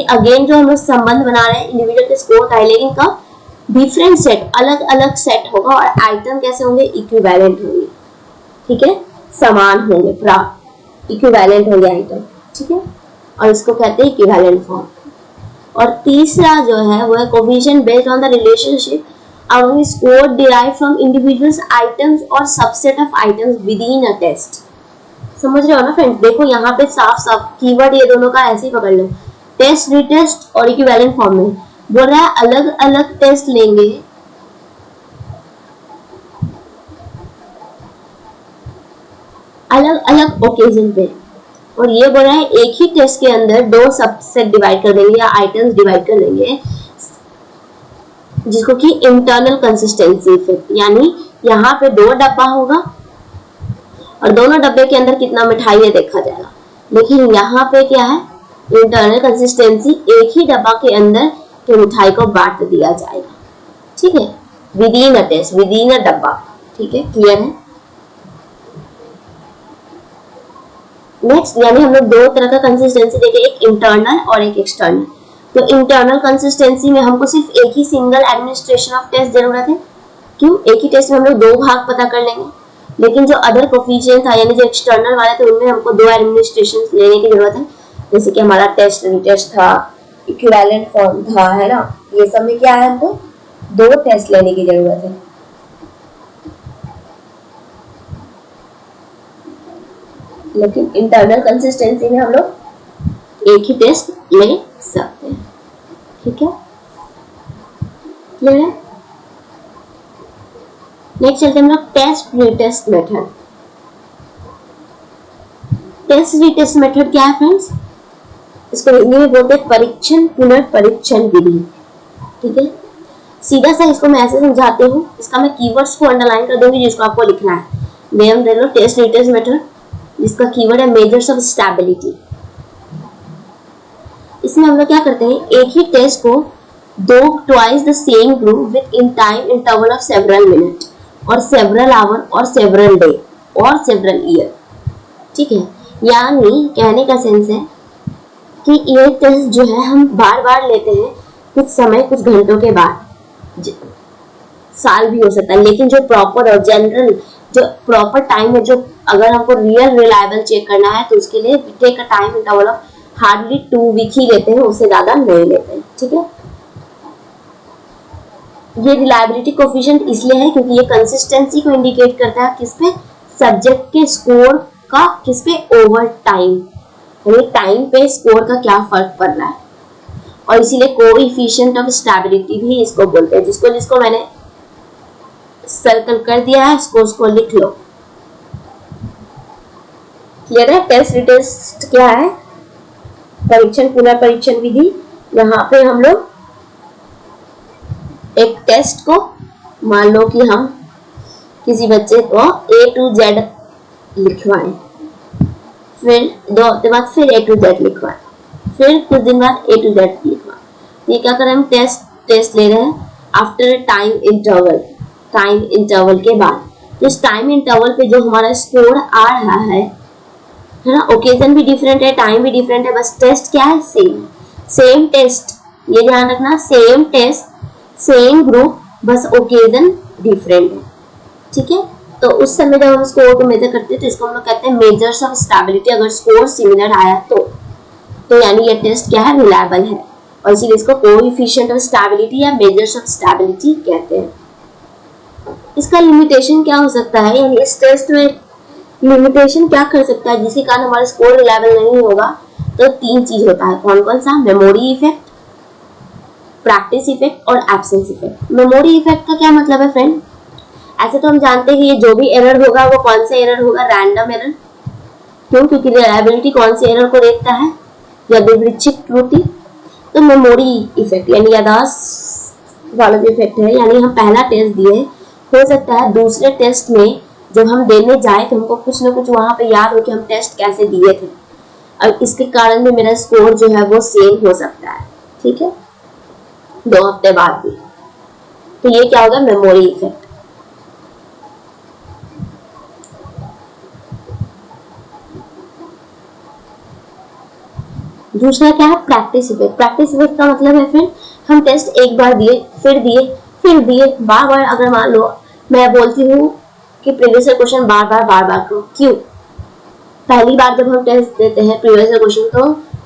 अगेन जो हम लोग संबंध बना रहे हैं इंडिविजुअल के स्कोर का है, लेकिन कब डिफरेंट सेट अलग अलग सेट होगा और आइटम कैसे होंगे इक्विवेलेंट होंगे। ठीक है, समान होंगे, प्राप्त इक्विवेलेंट होंगे आइटम। ठीक है, और इसको कहते हैं इक्विवेलेंट फॉर्म। और तीसरा जो है वो है coefficient based on the relationship among score derive from individual items और subset of items within a test. समझ रहे हो ना फ्रेंड्स? देखो यहाँ पे साफ साफ कीवर्ड ये दोनों का ऐसे ही पकड़ लो, टेस्ट रिटेस्ट और इक्विवेलेंट फॉर्म में बोल रहा है अलग अलग टेस्ट लेंगे अलग अलग ओकेजन पे, और ये बोल रहा है एक ही टेस्ट के अंदर दो सबसेट डिवाइड कर देंगे या आइटम्स डिवाइड कर देंगे, जिसको कि इंटरनल कंसिस्टेंसी इफेक्ट, यानी यहाँ पे दो डब्बा होगा और दोनों डब्बे के अंदर कितना मिठाई है देखा जाएगा, लेकिन यहाँ पे क्या है इंटरनल कंसिस्टेंसी, एक ही डब्बा के अंदर के मिठाई को बांट दिया जाएगा। ठीक है, within a test, within a डब्बा। ठीक है, क्लियर है? नेक्स्ट यानी हम लोग दो तरह का कंसिस्टेंसी देखे, एक इंटरनल और एक एक्सटर्नल। तो इंटरनल कंसिस्टेंसी में हमको सिर्फ एक ही सिंगल एडमिनिस्ट्रेशन ऑफ टेस्ट जरूरत है। क्यों? एक ही टेस्ट में हम लोग दो भाग पता कर लेंगे, लेकिन जो अदर कोएफिशिएंट था यानी जो एक्सटर्नल वाले थे उनमें हमको दो एडमिनिस्ट्रेशन लेने की जरूरत है। जैसे कि हमारा टेस्ट रिटेस्ट था, इक्विवेलेंट फॉर्म था, है ना, ये सब में क्या है हमको दो टेस्ट लेने की जरूरत है। लेकिन इंटरनल कंसिस्टेंसी में हम लोग एक ही टेस्ट ले सकते हैं। ठीक है, क्लियर है? नेक्स्ट चलते हैं हम लोग test retest method. Test retest method क्या है फ्रेंड्स? इसको हिंदी में बोलते हैं परीक्षण पुनर्परीक्षण विधि। ठीक है, सीधा सा इसको मैं ऐसे समझाती हूँ, इसका मैं कीवर्ड्स को अंडरलाइन कर दूंगी जिसको आपको लिखना है। नेम दे लो टेस्ट रिटेस्ट मेथड, जिसका कीवर्ड है मेजर्स ऑफ स्टेबिलिटी। इसमें हम लोग क्या करते हैं, एक ही टेस्ट को दो twice the same group with in time interval of several minute और सेवरल आवर और सेवरल डे और सेवरल ईयर। ठीक है, यानी कहने का सेंस है कि ये टेस्ट जो है हम बार बार लेते हैं कुछ समय कुछ घंटों के बाद, साल भी हो सकता है, लेकिन जो प्रॉपर और जनरल जो प्रॉपर टाइम है, जो अगर हमको रियल रिलायबल चेक करना है तो उसके लिए take a time interval of hardly 2 week ही लेते हैं, उससे ज्यादा नहीं लेते हैं। ठीक है, ये रिलायबिलिटी कोएफिशिएंट इसलिए है क्योंकि ये कंसिस्टेंसी को इंडिकेट करता है किस पे, सब्जेक्ट के स्कोर का किस पे, ओवर टाइम, यानी टाइम पे स्कोर का क्या फर्क पड़ रहा है। और इसीलिए कोएफिशिएंट ऑफ स्टेबिलिटी भी इसको बोलते हैं, जिसको जिसको मैंने सर्कल कर दिया है उसको लिख लो। क्लियर है? टेस्ट रिटेस्ट क्या है? परीक्षण पुनर्परीक्षण विधि। यहाँ पे हम लोग एक टेस्ट को, मान लो कि हम किसी बच्चे को A to Z लिखवाएं, फिर 2 हफ्ते बाद फिर A to Z लिखवाएं, फिर कुछ दिन बाद A to Z लिखवाएं। ये क्या कर रहे हैं, हम टेस्ट ले रहे हैं आफ्टर टाइम इंटरवल के बाद। तो इस टाइम इंटरवल पे जो हमारा स्कोर आ रहा है ना, ओकेजन भी डिफरेंट है, टाइम भी डिफरेंट है, बस टेस्ट क्या है, सेम टेस्ट, ये ध्यान रखना, सेम टेस्ट सेम ग्रुप, बस ओकेजन डिफरेंट है। ठीक है, तो उस समय जब हम स्कोर को मेजर करते हैं तो इसको हम लोग कहते हैं मेजर्स ऑफ स्टेबिलिटी। अगर स्कोर सिमिलर आया तो यानी ये टेस्ट क्या है, रिलायबल है, और इसीलिए इसको कोएफिशिएंट ऑफ स्टेबिलिटी या मेजर्स ऑफ स्टेबिलिटी कहते हैं। इसका लिमिटेशन क्या हो सकता है, यानी इस टेस्ट में लिमिटेशन क्या कर सकता है जिसके कारण हमारा स्कोर रिलायबल नहीं होगा? तो 3 चीज होता है। कौन कौन सा? मेमोरी इफेक्ट, प्रैक्टिस इफेक्ट और एब्सेंस इफेक्ट। मेमोरी इफेक्ट का क्या मतलब है फ्रेंड? ऐसे तो हम जानते हैं कि ये जो भी एरर होगा वो कौन सा एरर होगा, रैंडम एरर। क्यों? क्योंकि रिलायबिलिटी कौन से एरर को देखता है, यादृच्छिक त्रुटि। तो मेमोरी इफेक्ट यानी याददाश्त वाला जो इफेक्ट है, यानी हम पहला टेस्ट दिए, हो सकता है दूसरे टेस्ट में जब हम देने जाए तो हमको कुछ ना कुछ वहां पे याद हो कि हम टेस्ट कैसे दिए थे, और इसके कारण भी मेरा स्कोर जो है वो सेम हो सकता है। ठीक है, 2 हफ्ते बाद भी। तो ये क्या होगा, मेमोरी इफेक्ट। दूसरा क्या है, प्रैक्टिस इफेक्ट। प्रैक्टिस इफेक्ट का मतलब है फिर हम टेस्ट एक बार दिए, फिर दिए, फिर दिए, बार बार। अगर मान लो मैं बोलती हूँ कि प्रीवियस क्वेश्चन बार बार करो, क्यों? पहली बार जब हम टेस्ट देते हैं प्रीवियस क्वेश्चन तो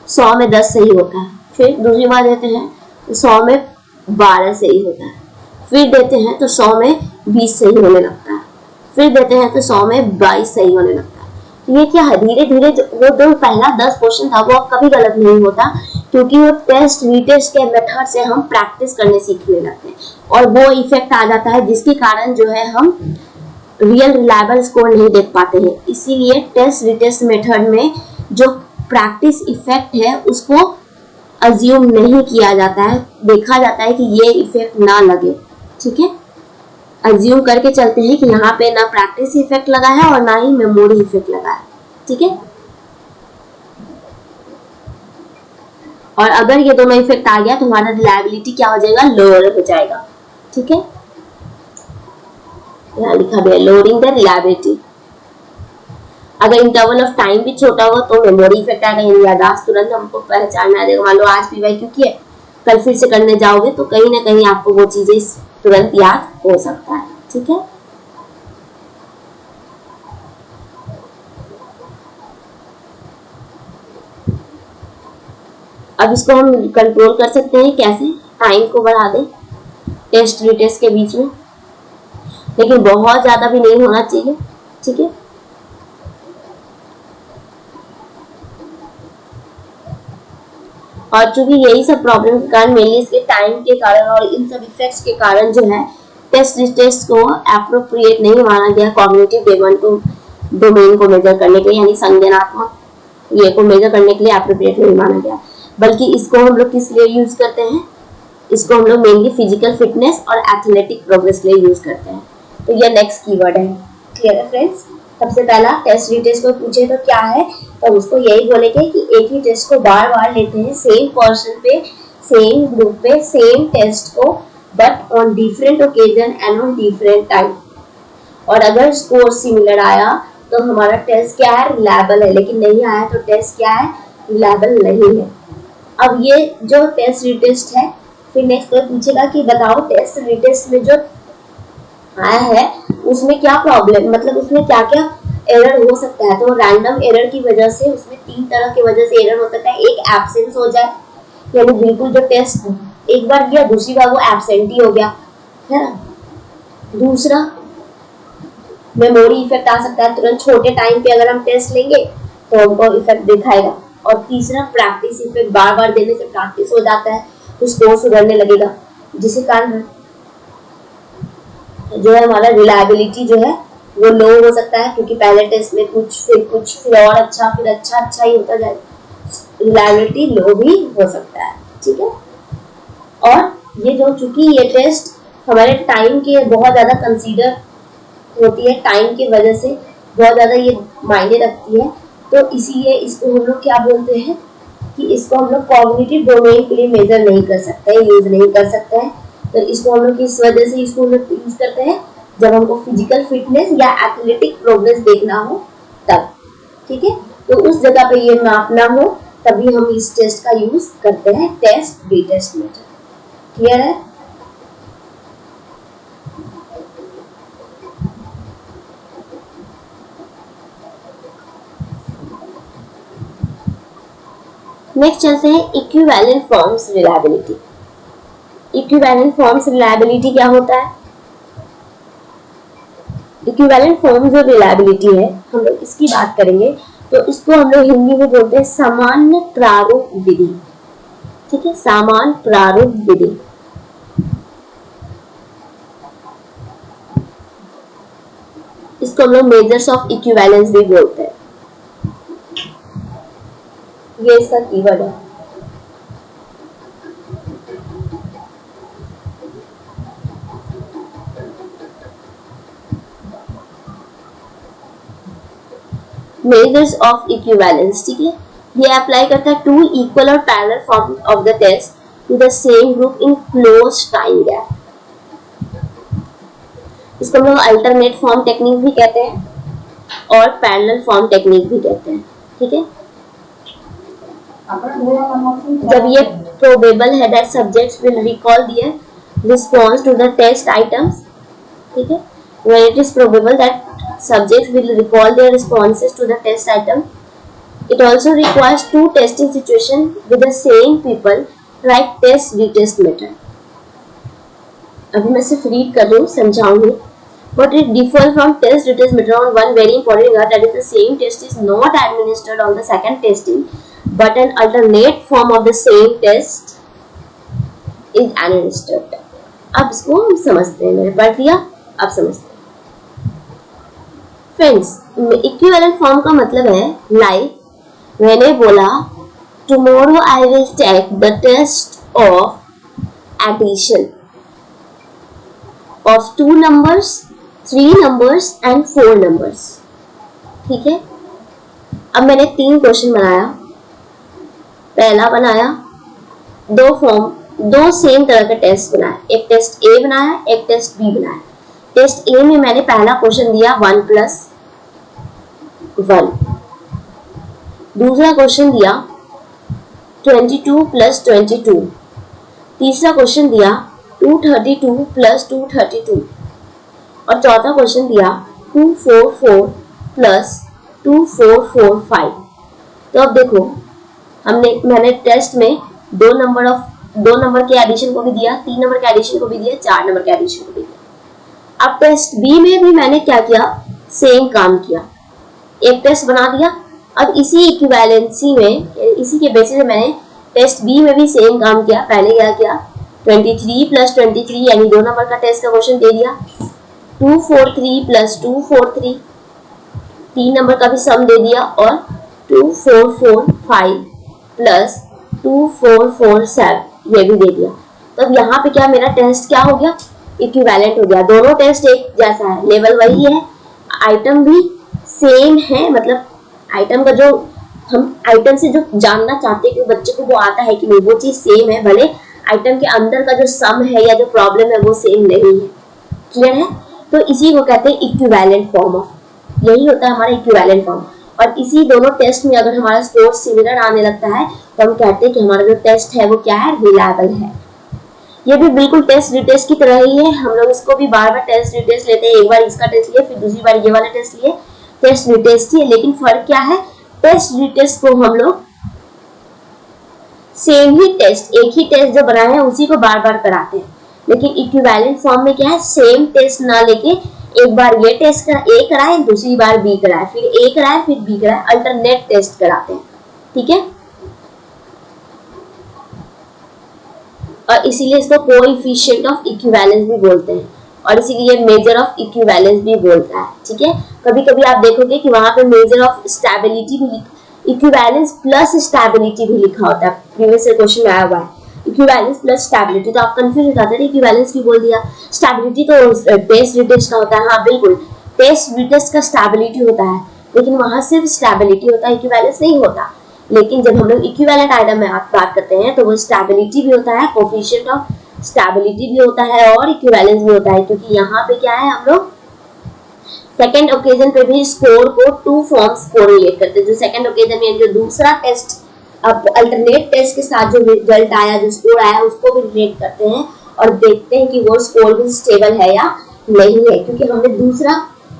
100 में 10 सही होता है, फिर दूसरी बार देते हैं तो 100 में 12 सही होता है, फिर देते हैं तो 100 में 20 सही होने लगता है, फिर देते हैं तो 100 में 22 सही होने लगता है। ये क्या है, धीरे धीरे वो जो पहला 10 क्वेश्चन था वो अब कभी गलत नहीं होता, क्योंकि वो टेस्ट रीटेस्ट के मेथड से हम प्रैक्टिस करने सीखने लगते हैं, और वो इफेक्ट आ जाता है जिसके कारण जो है हम रियल रिलायबल स्कोर नहीं देख पाते हैं। इसीलिए टेस्ट रिटेस्ट मेथड में जो प्रैक्टिस इफेक्ट है उसको अज्यूम नहीं किया जाता है, देखा जाता है कि ये इफेक्ट ना लगे। ठीक है, अज्यूम करके चलते हैं कि यहाँ पे ना प्रैक्टिस इफेक्ट लगा है और ना ही मेमोरी इफेक्ट लगा है। ठीक है, और अगर ये दोनों इफेक्ट आ गया तो हमारा रिलायबिलिटी क्या हो जाएगा, लोअर हो जाएगा। ठीक है, यहाँ लिखा भी है लोअरिंग द रिलायबिलिटी। अगर इंटरवल ऑफ टाइम भी छोटा होगा तो मेमोरी इफेक्ट आएगा, यानी याददाश्त तुरंत हमको पहचानना देगा। मान लो आज पीवाईक्यू किए, कल फिर से करने जाओगे तो कहीं ना कहीं आपको वो चीजें तुरंत याद हो सकता है। ठीक है, अब इसको हम कंट्रोल कर सकते हैं कैसे, टाइम को बढ़ा दें टेस्ट रिटेस्ट के बीच में, लेकिन बहुत ज्यादा भी नहीं होना चाहिए। ठीक है, और चूंकि यही सब प्रॉब्लम के कारण, मेनली इसके टाइम के कारण और इन सब इफेक्ट्स के कारण जो है टेस्ट रिटेस्ट को एप्रोप्रिएट नहीं माना गया कॉग्निटिव डोमेन को मेजर करने के लिए, यानी संज्ञानात्मक ये को मेजर करने के लिए एप्रोप्रिएट नहीं माना गया, बल्कि इसको हम लोग किस लिए यूज करते हैं, इसको हम लोग मेनली फिजिकल फिटनेस और एथलेटिक प्रोग्रेस के लिए यूज करते हैं। तो ये नेक्स्ट कीवर्ड है। क्लियर है फ्रेंड्स? सबसे पहला टेस्ट रिटेस्ट को पूछे तो क्या है, तो उसको यही बोलेंगे कि एक ही टेस्ट को बार बार लेते हैं, सेम पर्सन पे, सेम ग्रुप पे, सेम टेस्ट को, but on different occasion and on different time. और अगर स्कोर सिमिलर आया तो हमारा टेस्ट क्या है, रिलायबल है, लेकिन नहीं आया तो टेस्ट क्या है, रिलायबल नहीं है। अब ये जो टेस्ट रिटेस्ट है, फिर नेक्स्ट कोई पूछेगा कि बताओ टेस्ट रिटेस्ट में जो आया है उसमें क्या प्रॉब्लम, मतलब उसमें क्या क्या एरर हो सकता है। तो रैंडम एरर की वजह से उसमें 3 तरह की वजह से एरर हो सकता है। एक एब्सेंस हो जाए, यानी बिल्कुल जो टेस्ट एक बार किया दूसरी बार वो एब्सेंट ही हो गया, है ना। दूसरा मेमोरी इफेक्ट आ सकता है, तुरंत छोटे टाइम पे अगर हम टेस्ट लेंगे तो हमको इफेक्ट दिखाएगा। और तीसरा प्रैक्टिस इफेक्ट, बार बार देने से प्रैक्टिस हो जाता है तो स्कोर सुधरने लगेगा, जिसके कारण जो है हमारा रिलायबिलिटी जो है वो लो हो सकता है, क्योंकि पहले टेस्ट में कुछ फिर और अच्छा, फिर अच्छा ही होता जाए, रिलायबिलिटी लो भी हो सकता है। ठीक है, और ये जो चूंकि ये टेस्ट हमारे टाइम के बहुत ज्यादा कंसीडर होती है, टाइम की वजह से बहुत ज्यादा ये मायने रखती है, तो इसीलिए इसको हम लोग क्या बोलते हैं कि इसको हम लोग कॉग्निटिव डोमेन के लिए मेजर नहीं कर सकते, यूज नहीं कर सकते हैं। तो इसको हम लोग इस वजह से इसको हम लोग यूज करते हैं जब हमको फिजिकल फिटनेस या एथलेटिक प्रोग्रेस देखना हो तब। ठीक है, तो उस जगह पे ये मापना हो तभी हम इस टेस्ट का यूज करते हैं, टेस्ट रिटेस्ट मेथड। क्लियर है? नेक्स्ट चलते हैं equivalent forms reliability. Equivalent forms reliability क्या होता है? इक्विवेलेंट फॉर्म्स जो रिलायबिलिटी है, हम लोग इसकी बात करेंगे तो इसको हम लोग हिंदी में बोलते हैं सामान्य प्रारूप विधि। ठीक है, सामान्य प्रारूप विधि। इसको हम लोग मेजर्स ऑफ इक्विवेलेंस भी बोलते हैं। ये इसका कीवर्ड है। मेजर्स ऑफ इक्विवेलेंस, ठीक है, ये अप्लाई करता है टू इक्वल और parallel form of the test to the same group in close time gap. इसको हम लोग अल्टरनेट फॉर्म टेक्निक भी कहते हैं और पैरेलल फॉर्म टेक्निक भी कहते हैं, ठीक है। जब ये प्रोबेबल है that subjects will recall their response to the test items, ठीक है, when it is probable that subjects will recall their responses to the test item. It also requires two testing situations with the same people, like test retest method. अभी मैं सिर्फ रीड कर रही हूँ, समझाऊंगी. But it differs from test retest method on one very important regard, that is the same test is not administered on the second testing, but an alternate form of the same test is administered. अब इसको हम समझते हैं, मैंने पढ़ लिया, अब समझते हैं. फ्रेंड्स, इक्विवेलेंट फॉर्म का मतलब है लाइक मैंने बोला tomorrow I will take the test of addition of 2 numbers, 3 numbers and 4 numbers, ठीक है. अब मैंने 3 क्वेश्चन बनाया. पहला बनाया दो सेम तरह का टेस्ट बनाया, एक टेस्ट ए बनाया, एक टेस्ट बी बनाया. टेस्ट ए में मैंने पहला क्वेश्चन दिया 1+1, दूसरा क्वेश्चन दिया 22+22, तीसरा क्वेश्चन दिया 232+232 और चौथा क्वेश्चन दिया 244+2445. तो अब देखो मैंने टेस्ट में 2 नंबर के एडिशन को भी दिया, 3 नंबर के एडिशन को भी दिया, 4 नंबर के एडिशन को भी दिया. अब टेस्ट बी में भी मैंने क्या किया, सेम काम किया, एक टेस्ट बना दिया. अब इसी इक्विवेलेंसी में, इसी के बेसिस पे मैंने टेस्ट बी में भी सेम काम किया. पहले क्या किया, 23+23 यानी 2 नंबर का टेस्ट का क्वेश्चन दे दिया. 243+243 3 नंबर का भी सम दे दिया और 2445+2447 ये भी दे दिया. तो अब यहाँ पे क्या मेरा टेस्ट क्या हो गया, इक्विवेलेंट हो गया. दोनों टेस्ट एक जैसा है, लेवल वही है, आइटम भी सेम है. मतलब आइटम का जो हम आइटम से जो जानना चाहते हैं कि बच्चे को वो आता है कि नहीं, वो चीज सेम है, भले आइटम के अंदर का जो सम है या जो प्रॉब्लम है वो सेम नहीं है. क्लियर है. तो इसी को कहते हैं इक्विवेलेंट फॉर्म ऑफ, यही होता है हमारा इक्विवेलेंट फॉर्म. और इसी दोनों टेस्ट में अगर हमारा स्कोर सिमिलर आने लगता है तो हम कहते हैं कि हमारा जो टेस्ट है वो क्या है, रिलायबल है. ये भी बिल्कुल टेस्ट रिटेस्ट की तरह ही है. हम लोग इसको भी बार बार टेस्ट रिटेस्ट लेते हैं. एक बार इसका टेस्ट लिए, फिर दूसरी बार ये वाला टेस्ट लिए, टेस्ट रिटेस्ट ही है. लेकिन फर्क क्या है, टेस्ट रिटेस्ट को हम लोग सेम ही टेस्ट, एक ही टेस्ट जो बनाए हैं उसी को बार बार कराते हैं. लेकिन इक्विवेलेंट फॉर्म में क्या है, सेम टेस्ट ना लेके एक बार ये टेस्ट ए कराए, दूसरी बार बी कराए, फिर ए कराए, फिर बी कराए, अल्टरनेट टेस्ट कराते हैं. ठीक है. और इसीलिए इसको कोएफिशिएंट ऑफ इक्विवेलेंस भी बोलते हैं और इसीलिए मेजर ऑफ इक्विवेलेंस भी बोलता है. ठीक है. कभी कभी आप देखोगे कि वहां पे मेजर ऑफ स्टेबिलिटी भी, इक्विवेलेंस प्लस स्टेबिलिटी भी लिखा होता है. प्रीवियस क्वेश्चन में आया हुआ है इक्विवेलेंस प्लस स्टेबिलिटी, तो आप कंफ्यूज हो जाते हैं इक्विवेलेंस क्यों बोल दिया, स्टेबिलिटी तो टेस्ट रिटेस्ट का होता है. हाँ बिल्कुल, टेस्ट रिटेस्ट का स्टेबिलिटी होता है, लेकिन वहां सिर्फ स्टेबिलिटी होता है, इक्विवेलेंस नहीं होता. लेकिन जब हम लोग इक्विवेलेंट आइटम में आप बात करते हैं तो वो स्टेबिलिटी भी होता है, कोएफिशिएंट ऑफ स्टेबिलिटी भी होता है और इक्विवेलेंस भी होता है. क्योंकि यहाँ पे क्या है, हम लोग सेकंड ओकेजन पे भी स्कोर को 2 फॉर्म्स को रिलेट करते हैं. जो सेकंड ओकेजन में जो दूसरा टेस्ट, अब अल्टरनेट टेस्ट के साथ जो रिजल्ट आया, जो स्कोर आया, उसको भी रिलेट करते हैं और देखते हैं कि वो स्कोर भी स्टेबल है या नहीं है. क्योंकि हमने दूसरा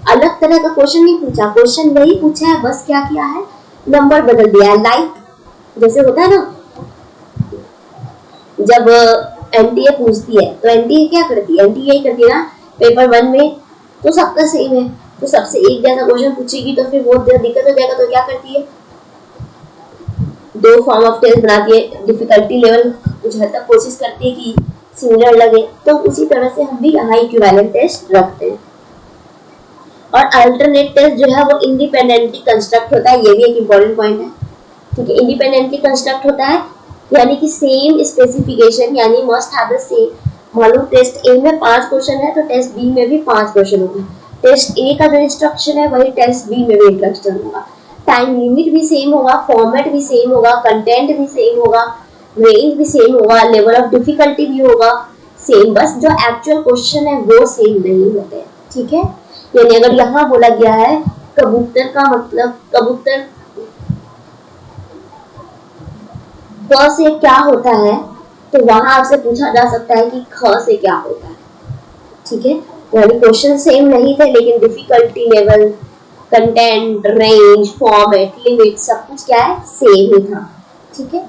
अलग तरह का क्वेश्चन नहीं पूछा, क्वेश्चन वही पूछा है, बस क्या किया है, नंबर बदल दिया है. लाइक जैसे होता है ना, जब एनटीए पूछती है तो एनटीए क्या करती है, एनटीए यही करती है ना, पेपर 1 में तो सबका सेम है, तो सबसे एक जैसा क्वेश्चन पूछेगी तो फिर बहुत दिक्कत हो जाएगा. तो क्या करती है, 2 फॉर्म ऑफ टेस्ट बनाती है, डिफिकल्टी लेवल कुछ हद तक कोशिश करती है कि सिमिलर लगे. तो उसी तरह से हम भी यहाँ इक्विवेलेंट टेस्ट रखते हैं. और अल्टरनेट टेस्ट जो है वो इंडिपेंडेंटली कंस्ट्रक्ट होता है, ये भी एक इंपॉर्टेंट पॉइंट है. ठीक है. इंडिपेंडेंटली कंस्ट्रक्ट होता है यानी कि सेम स्पेसिफिकेशन, यानी मस्ट हैव द सेम. मान लो टेस्ट ए में 5 क्वेश्चन है तो टेस्ट बी में भी 5 क्वेश्चन होगा. टेस्ट ए का जो इंस्ट्रक्शन है वही टेस्ट बी में भी इंस्ट्रक्शन होगा. टाइम लिमिट भी सेम होगा, फॉर्मेट भी सेम होगा, कंटेंट भी सेम होगा, रेंज भी सेम होगा, लेवल ऑफ डिफिकल्टी भी होगा सेम, बस जो एक्चुअल क्वेश्चन है वो सेम नहीं होते। ठीक है, यानी अगर यहाँ बोला गया है कबूतर का मतलब कबूतर क से क्या होता है, तो वहां आपसे पूछा जा सकता है कि ख से क्या होता है। ठीक है, यानी क्वेश्चन सेम नहीं थे लेकिन difficulty level, content, range, format, limit सब कुछ क्या है सेम ही था। ठीक है,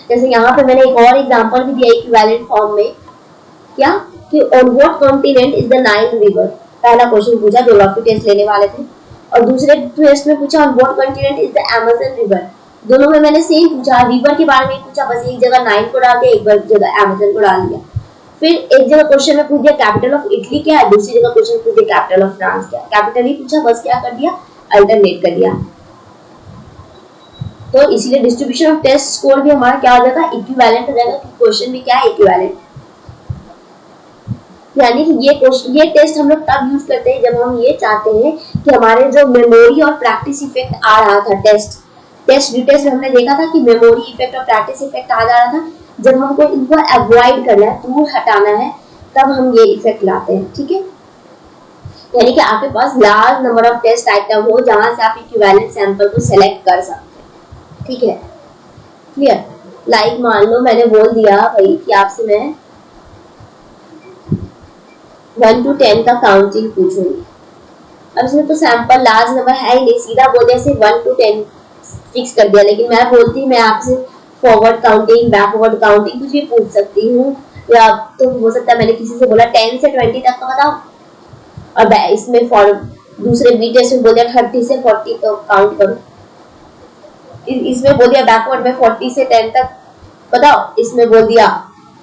जैसे यहाँ पे मैंने एक और एग्जांपल भी दिया इक्विवेलेंट फॉर्म में, क्या कि on what continent is the Nile river. पहला क्वेश्चन पूछा, ज्योग्राफी टेस्ट लेने वाले थे, और दूसरे टेस्ट में पूछा on what continent is the Amazon river. दोनों में मैंने सेम पूछा, रिवर के बारे में पूछा, बस एक जगह नाइल को डाल दिया, एक जगह अमेज़न को डाल दिया। फिर एक जगह क्वेश्चन में पूछ दिया कैपिटल ऑफ इटली क्या है, दूसरी जगह क्वेश्चन पूछ दिया कैपिटल ऑफ फ्रांस क्या है। कैपिटल ही पूछा, बस क्या कर दिया अल्टरनेट कर दिया। तो इसलिए डिस्ट्रीब्यूशन ऑफ टेस्ट स्कोर भी हमारा क्या हो जाएगा इक्विवेलेंट हो जाएगा, क्वेश्चन भी क्या है इक्विवेलेंट। यानी कि ये टेस्ट हम लोग तब यूज करते हैं जब हम ये चाहते हैं कि हमारे जो मेमोरी और प्रैक्टिस इफेक्ट आ रहा था, टेस्ट डिटेल्स में हमने देखा था कि मेमोरी इफेक्ट और प्रैक्टिस इफेक्ट आ जा रहा था, जब हमको इनको अवॉइड करना है, दूर हटाना है, तब हम ये इफेक्ट लाते हैं। ठीक है, यानी कि आपके पास large number of test item हो जहां से आप इक्विवेलेंट सैंपल को सेलेक्ट कर सकते हैं। ठीक है, क्लियर। लाइक मान लो मैंने बोल दिया भाई कि आपसे मैं 1 to 10 का काउंटिंग पूछूंगी। अब इसमें तो सैंपल लार्ज नंबर है ही नहीं, सीधा बोल जैसे 1 to 10 फिक्स कर दिया, लेकिन मैं बोलती मैं आपसे फॉरवर्ड काउंटिंग, बैकवर्ड काउंटिंग कुछ भी पूछ सकती हूँ, या तो हो सकता है मैंने किसी से बोला 10 से 20 तक का बताओ, और इसमें फॉर दूसरे बी टेस्ट में बोल दिया 30 से 40 तो काउंट करो, इसमें बोल दिया बैकवर्ड में 40 से 10 तक बताओ, इसमें बोल दिया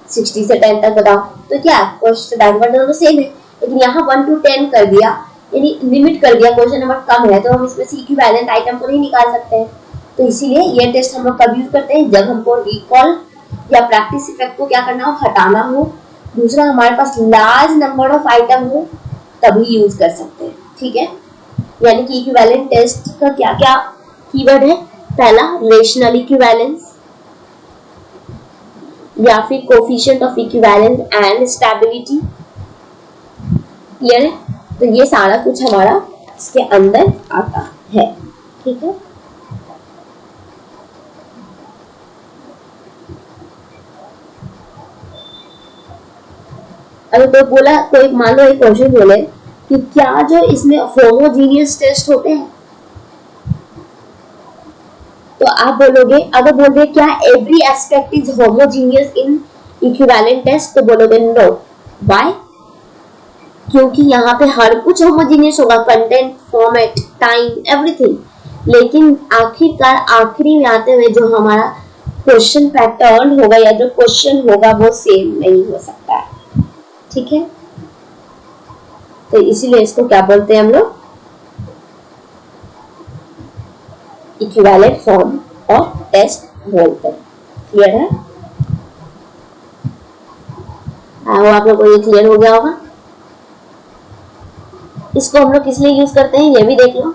60 से 10 तक बताओ, तो क्या क्वेश्चन बैकवर्ड दोनों सेम है, लेकिन यहाँ 1 to 10 कर दिया, यानी लिमिट कर दिया, क्वेश्चन नंबर कम है तो हम इसमें से इक्विवेलेंट आइटम को नहीं निकाल सकते हैं। तो इसीलिए ये टेस्ट हम लोग कब यूज करते हैं, जब हमको रिकॉल या प्रैक्टिस इफेक्ट को क्या करना हो, हटाना हो, दूसरा हमारे पास लार्ज नंबर ऑफ आइटम हो, तभी यूज कर सकते हैं। ठीक है, यानी कि इक्विवेलेंट टेस्ट का क्या क्या कीवर्ड है, पहला रेशनल इक्विवेलेंस, या फिर coefficient of equivalence and stability. Clear है, तो ये सारा कुछ हमारा इसके अंदर आता है। ठीक है, अगर कोई बोला, कोई मान लो एक क्वेश्चन बोले कि क्या जो इसमें होमोजीनियस टेस्ट होते हैं, तो आप बोलोगे, अगर बोल दे क्या every aspect is homogeneous in equivalent test, तो बोलोगे नो। व्हाई? क्योंकि यहाँ पे हर कुछ होमोजीनियस होगा, कंटेंट, फॉर्मेट, टाइम, एवरीथिंग, लेकिन आखिरकार आखिरी में आते हुए जो हमारा क्वेश्चन पैटर्न होगा या जो क्वेश्चन होगा वो सेम नहीं हो सकता है। ठीक है, तो इसीलिए इसको क्या बोलते हैं हम लोग, इक्विवेलेंट फॉर्म और टेस्ट बोलते हैं। क्लियर है, आप लोगों को ये क्लियर हो गया होगा। इसको हम लोग किस लिए यूज करते हैं ये भी देख लो।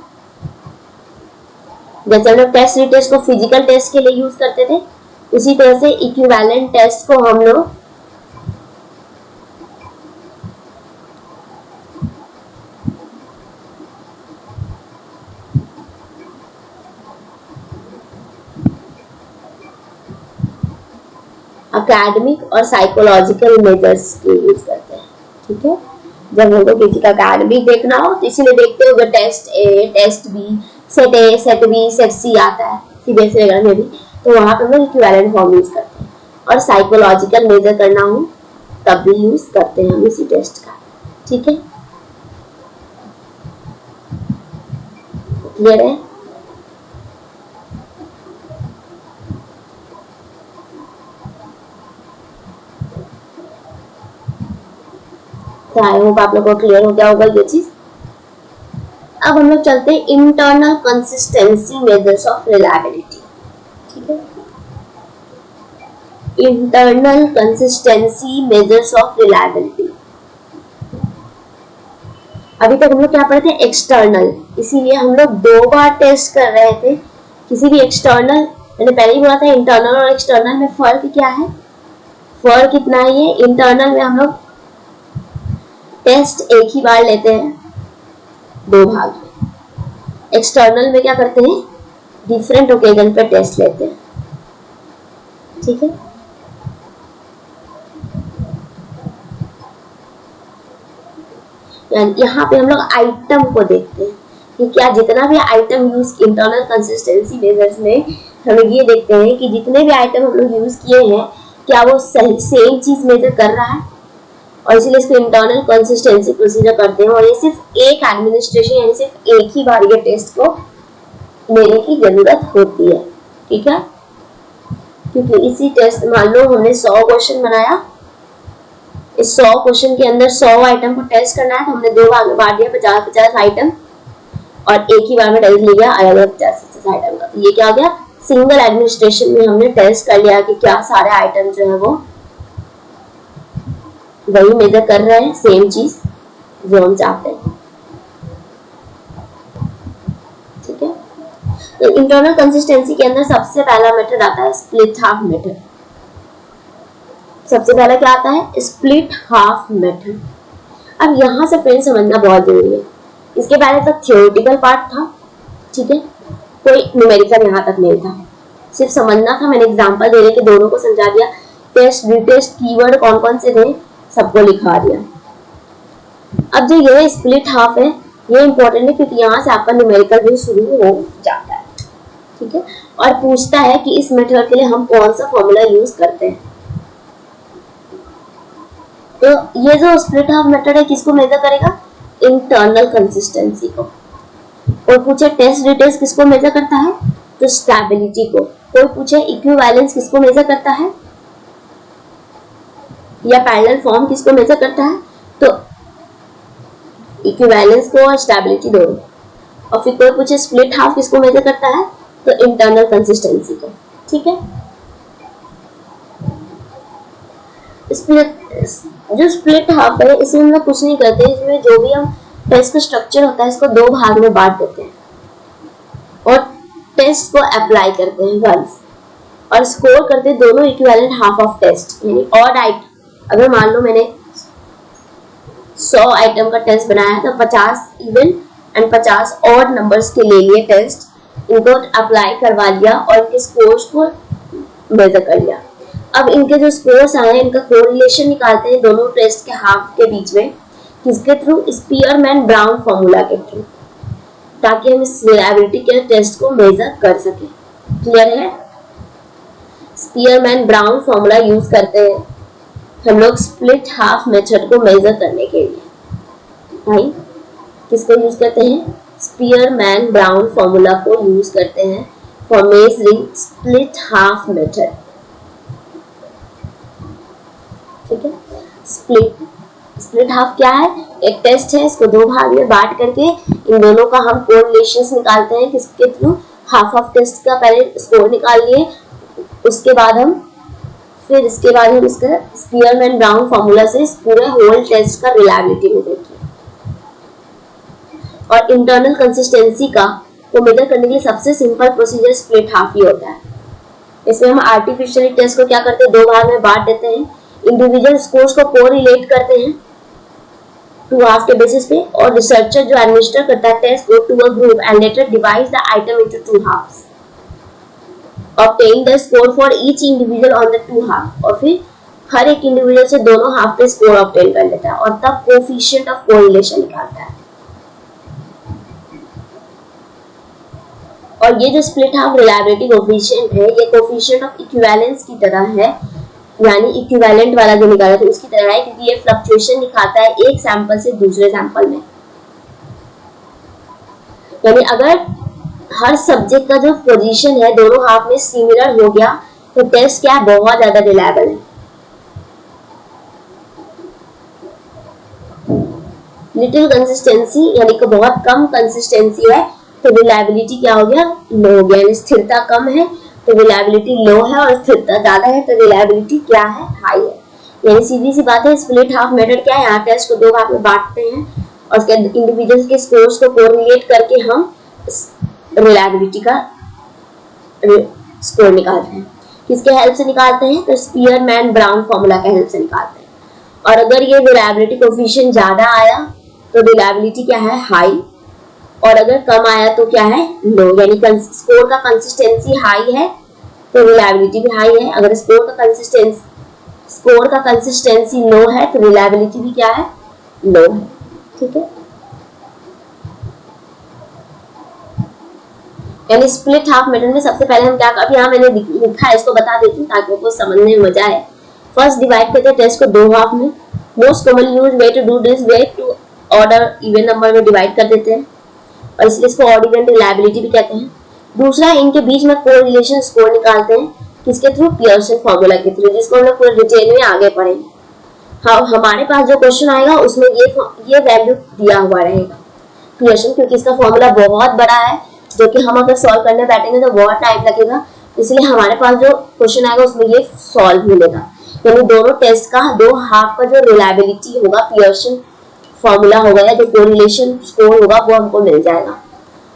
जैसे हम लोग टेस्ट रिटेस्ट को फिजिकल टेस्ट के लिए यूज करते थे, उसी तरह से इक्विवेलेंट टेस्ट को हम लोग एकेडमिक और साइकोलॉजिकल मेजर्स के यूज करते हैं। ठीक है, जब हमको किसी का एकेडमिक देखना हो तो इसीलिए देखते हो test A, test B, set A, set B, set C आता है सीबीएसई वगैरह में भी, तो वहां पे हम लोग इक्विवेलेंट फॉर्म यूज करते हैं। और साइकोलॉजिकल मेजर करना हो तब भी यूज करते हैं हम इसी टेस्ट का। ठीक है, क्लियर है। आई होप आप लोगों को क्लियर हो गया होगा ये चीज। अब हम लोग चलते हैं internal consistency measures of reliability. ठीक है, internal consistency measures of reliability. अभी तक हम लोग क्या पढ़े थे, एक्सटर्नल, इसीलिए हम लोग 2 बार टेस्ट कर रहे थे। किसी भी एक्सटर्नल, मैंने पहले ही बोला था इंटरनल और एक्सटर्नल में फर्क क्या है, फर्क कितना है ये, इंटरनल में हम लोग टेस्ट एक ही बार लेते हैं 2 भाग में, एक्सटर्नल में क्या करते हैं, डिफरेंट ओकेजन पे टेस्ट लेते हैं, ठीक है। यहाँ पे हम लोग आइटम को देखते हैं कि क्या जितना भी item use, internal consistency measures में हम लोग ये देखते हैं कि जितने भी आइटम हम लोग यूज किए हैं क्या वो सही सेम चीज मेजर कर रहा है, और इसीलिए इसको इंटरनल कंसिस्टेंसी प्रोसीजर करते हैं। और ये सिर्फ एक एडमिनिस्ट्रेशन यानी सिर्फ एक ही बार ये टेस्ट को लेने की जरूरत होती है, ठीक है। क्योंकि इसी टेस्ट, मान लो हमने 100 क्वेश्चन बनाया, इस 100 क्वेश्चन के अंदर 100 आइटम को टेस्ट करना है, तो हमने 2 भाग में बांट दिया, 50-50 आइटम, और एक ही बार में टेस्ट लिया अलग-अलग 50-50 आइटम का। तो ये क्या हो गया, सिंगल एडमिनिस्ट्रेशन में हमने टेस्ट कर लिया कि क्या सारे आइटम जो है वो वही मेजर कर रहे हैं, सेम चीज जो हम चाहते हैं, ठीक है। तो इंटरनल कंसिस्टेंसी के अंदर सबसे पहला मेथड आता है स्प्लिट हाफ मेथड। सबसे पहला क्या आता है, स्प्लिट हाफ मेथड। अब यहाँ से फ्रेंड समझना बहुत जरूरी है, इसके पहले तक थियोरेटिकल पार्ट था, ठीक है, कोई न्यूमेरिकल यहाँ तक नहीं था, सिर्फ समझना था। मैंने एग्जांपल दे के दोनों को समझा दिया, टेस्ट रिटेस्ट कीवर्ड कौन कौन से थे सबको लिखा दिया। अब जो ये स्प्लिट हाफ है ये इंपॉर्टेंट है क्योंकि यहाँ से आपका न्यूमेरिकल भी शुरू हो जाता है, ठीक है। और पूछता है कि इस मेथड के लिए हम कौन सा फॉर्मूला यूज करते हैं। तो ये जो स्प्लिट हाफ मेथड है किसको मेजर करेगा, इंटरनल कंसिस्टेंसी को। और पूछे टेस्ट रिटेस्ट किसको मेजर करता है, तो स्टेबिलिटी को। कोई पूछे इक्विवेलेंस किसको मेजर करता है, या पैरेलल फॉर्म किसको मेजर करता है, तो इक्विवेलेंस को और स्टेबिलिटी दोनों। और फिर कोई पूछे स्प्लिट हाफ किसको मेजर करता है, तो इंटरनल कंसिस्टेंसी को, ठीक है। जो स्प्लिट हाफ है इसमें हम लोग कुछ नहीं करते, इसमें जो भी हम टेस्ट का स्ट्रक्चर होता है इसको 2 भाग में बांट देते हैं और टेस्ट को अप्लाई करते हैं वंस, और स्कोर करते हैं दोनों इक्विवेलेंट हाफ ऑफ टेस्ट। यानी ऑड आइटम, अगर मान लो मैंने 100 आइटम का टेस्ट बनाया तो 50 इवन एंड 50 ऑड नंबर्स के ले लिए टेस्ट, इनको अप्लाई करवा लिया और इनके स्कोर्स को मेजर कर लिया। अब इनके जो स्कोर्स आए इनका कोरिलेशन निकालते हैं दोनों टेस्ट के हाफ के बीच में, किसके थ्रू, स्पीयरमैन ब्राउन फॉर्मूला के थ्रू, ताकि हम इस रिलायबिलिटी के टेस्ट को मेजर कर सके। क्लियर है, स्पीयरमैन ब्राउन फॉर्मूला यूज करते हैं हम लोग स्प्लिट हाफ मेथड को मेजर करने के लिए। भाई किसको यूज करते हैं, स्पीयरमैन ब्राउन फॉर्मूला को यूज करते हैं for measuring split half method, ठीक है। स्प्लिट हाफ क्या है, एक टेस्ट है, इसको 2 भाग में बांट करके इन दोनों का हम कोरिलेशंस निकालते हैं, किसके थ्रू, हाफ ऑफ टेस्ट का पहले स्कोर निकाल लिए, उसके बाद हम इसका स्पीयरमैन ब्राउन फॉर्मूला से इस पूरे होल टेस्ट का रिलायबिलिटी मेजर किया। और इंटरनल कंसिस्टेंसी का को मेजर करने के लिए सबसे सिंपल प्रोसीजर स्प्लिट हाफ ही होता है। इसमें हम आर्टिफिशियली टेस्ट को क्या करते हैं, 2 भाग में बांट देते हैं, इंडिविजुअल स्कोर्स को कोरिलेट करते हैं 2 हाफ के बेसिस पे, और रिसर्चर जो एडमिनिस्टर करता है टेस्ट को to a group and later divides the item into 2 halfs, obtain the score for each individual on the 2 half, और फिर हर एक इंडिविजुअल से दोनों हाफ पे स्कोर ऑब्टेन कर लेता है और तब कोफिशिएंट ऑफ कोरिलेशन निकालता है। और ये जो स्प्लिट हाफ रिलायबिलिटी कोफिशिएंट है ये कोफिशिएंट ऑफ इक्विवेलेंस की तरह है, यानी इक्विवेलेंट वाला जो निकाला था उसकी तरह है, क्योंकि ये फ्लक्चुएशन दिखाता है एक सैंपल से दूसरे सैंपल में। यानी अगर हर सब्जेक्ट का जो पोजीशन है दोनों हाफ में सिमिलर हो गया तो टेस्ट क्या बहुत ज्यादा रिलायबल है। लिटिल कंसिस्टेंसी यानी कि बहुत कम कंसिस्टेंसी है तो रिलायबिलिटी क्या हो गया, लो हो गया। यानी स्थिरता कम है तो रिलायबिलिटी लो है, और स्थिरता ज्यादा है तो रिलायबिलिटी क्या है, हाई है। यानी सीधी सी बात है, स्प्लिट हाफ मेथड क्या है, यहाँ टेस्ट को 2 भाग में बांटते हैं और उसके इंडिविजुअल के स्कोर्स को कोरिलेट करके हम रिलायबिलिटी का स्कोर निकालते हैं। किसके हेल्प से निकालते हैं? तो स्पीयरमैन ब्राउन फॉर्मूला के हेल्प से निकालते हैं। और अगर ये रिलायबिलिटी कोफिशिएंट ज्यादा आया तो रिलायबिलिटी क्या है? हाई, और अगर कम आया तो क्या है? लो। यानी स्कोर का कंसिस्टेंसी हाई है तो रिलायबिलिटी भी हाई है, अगर स्कोर का कंसिस्टेंसी लो है तो रिलायबिलिटी भी क्या है? लो है। ठीक है, यानी स्प्लिट हाफ मेथड में सबसे पहले हम क्या, अभी यहाँ मैंने लिखा है, इसको बता देती हूँ ताकि आपको समझने में मजा आए। फर्स्ट डिवाइड करते हैं टेस्ट को दो हाफ में। Most common use way to do this way to order even number में डिवाइड कर देते हैं और इसलिए इसको ऑड इवन रिलायबिलिटी भी कहते हैं। दूसरा, इनके बीच में कोरिलेशन स्कोर निकालते हैं, किसके थ्रू? पियर्सन फॉर्मूला के थ्रू, जिसको हम लोग पूरे डिटेल में आगे पढ़ेंगे। हाँ, हमारे पास जो क्वेश्चन आएगा उसमें ये वैल्यू दिया हुआ रहेगा पियर्सन, क्योंकि इसका फॉर्मूला बहुत बड़ा है जो कि हम अगर सॉल्व करने बैठेंगे तो बहुत टाइम लगेगा, इसलिए हमारे पास जो क्वेश्चन आएगा उसमें ये सॉल्व मिलेगा। यानी दोनों टेस्ट का दो हाफ का जो रिलायबिलिटी होगा, पियर्सन फॉर्मूला होगा या जो कोरिलेशन स्कोर होगा वो हमको मिल जाएगा।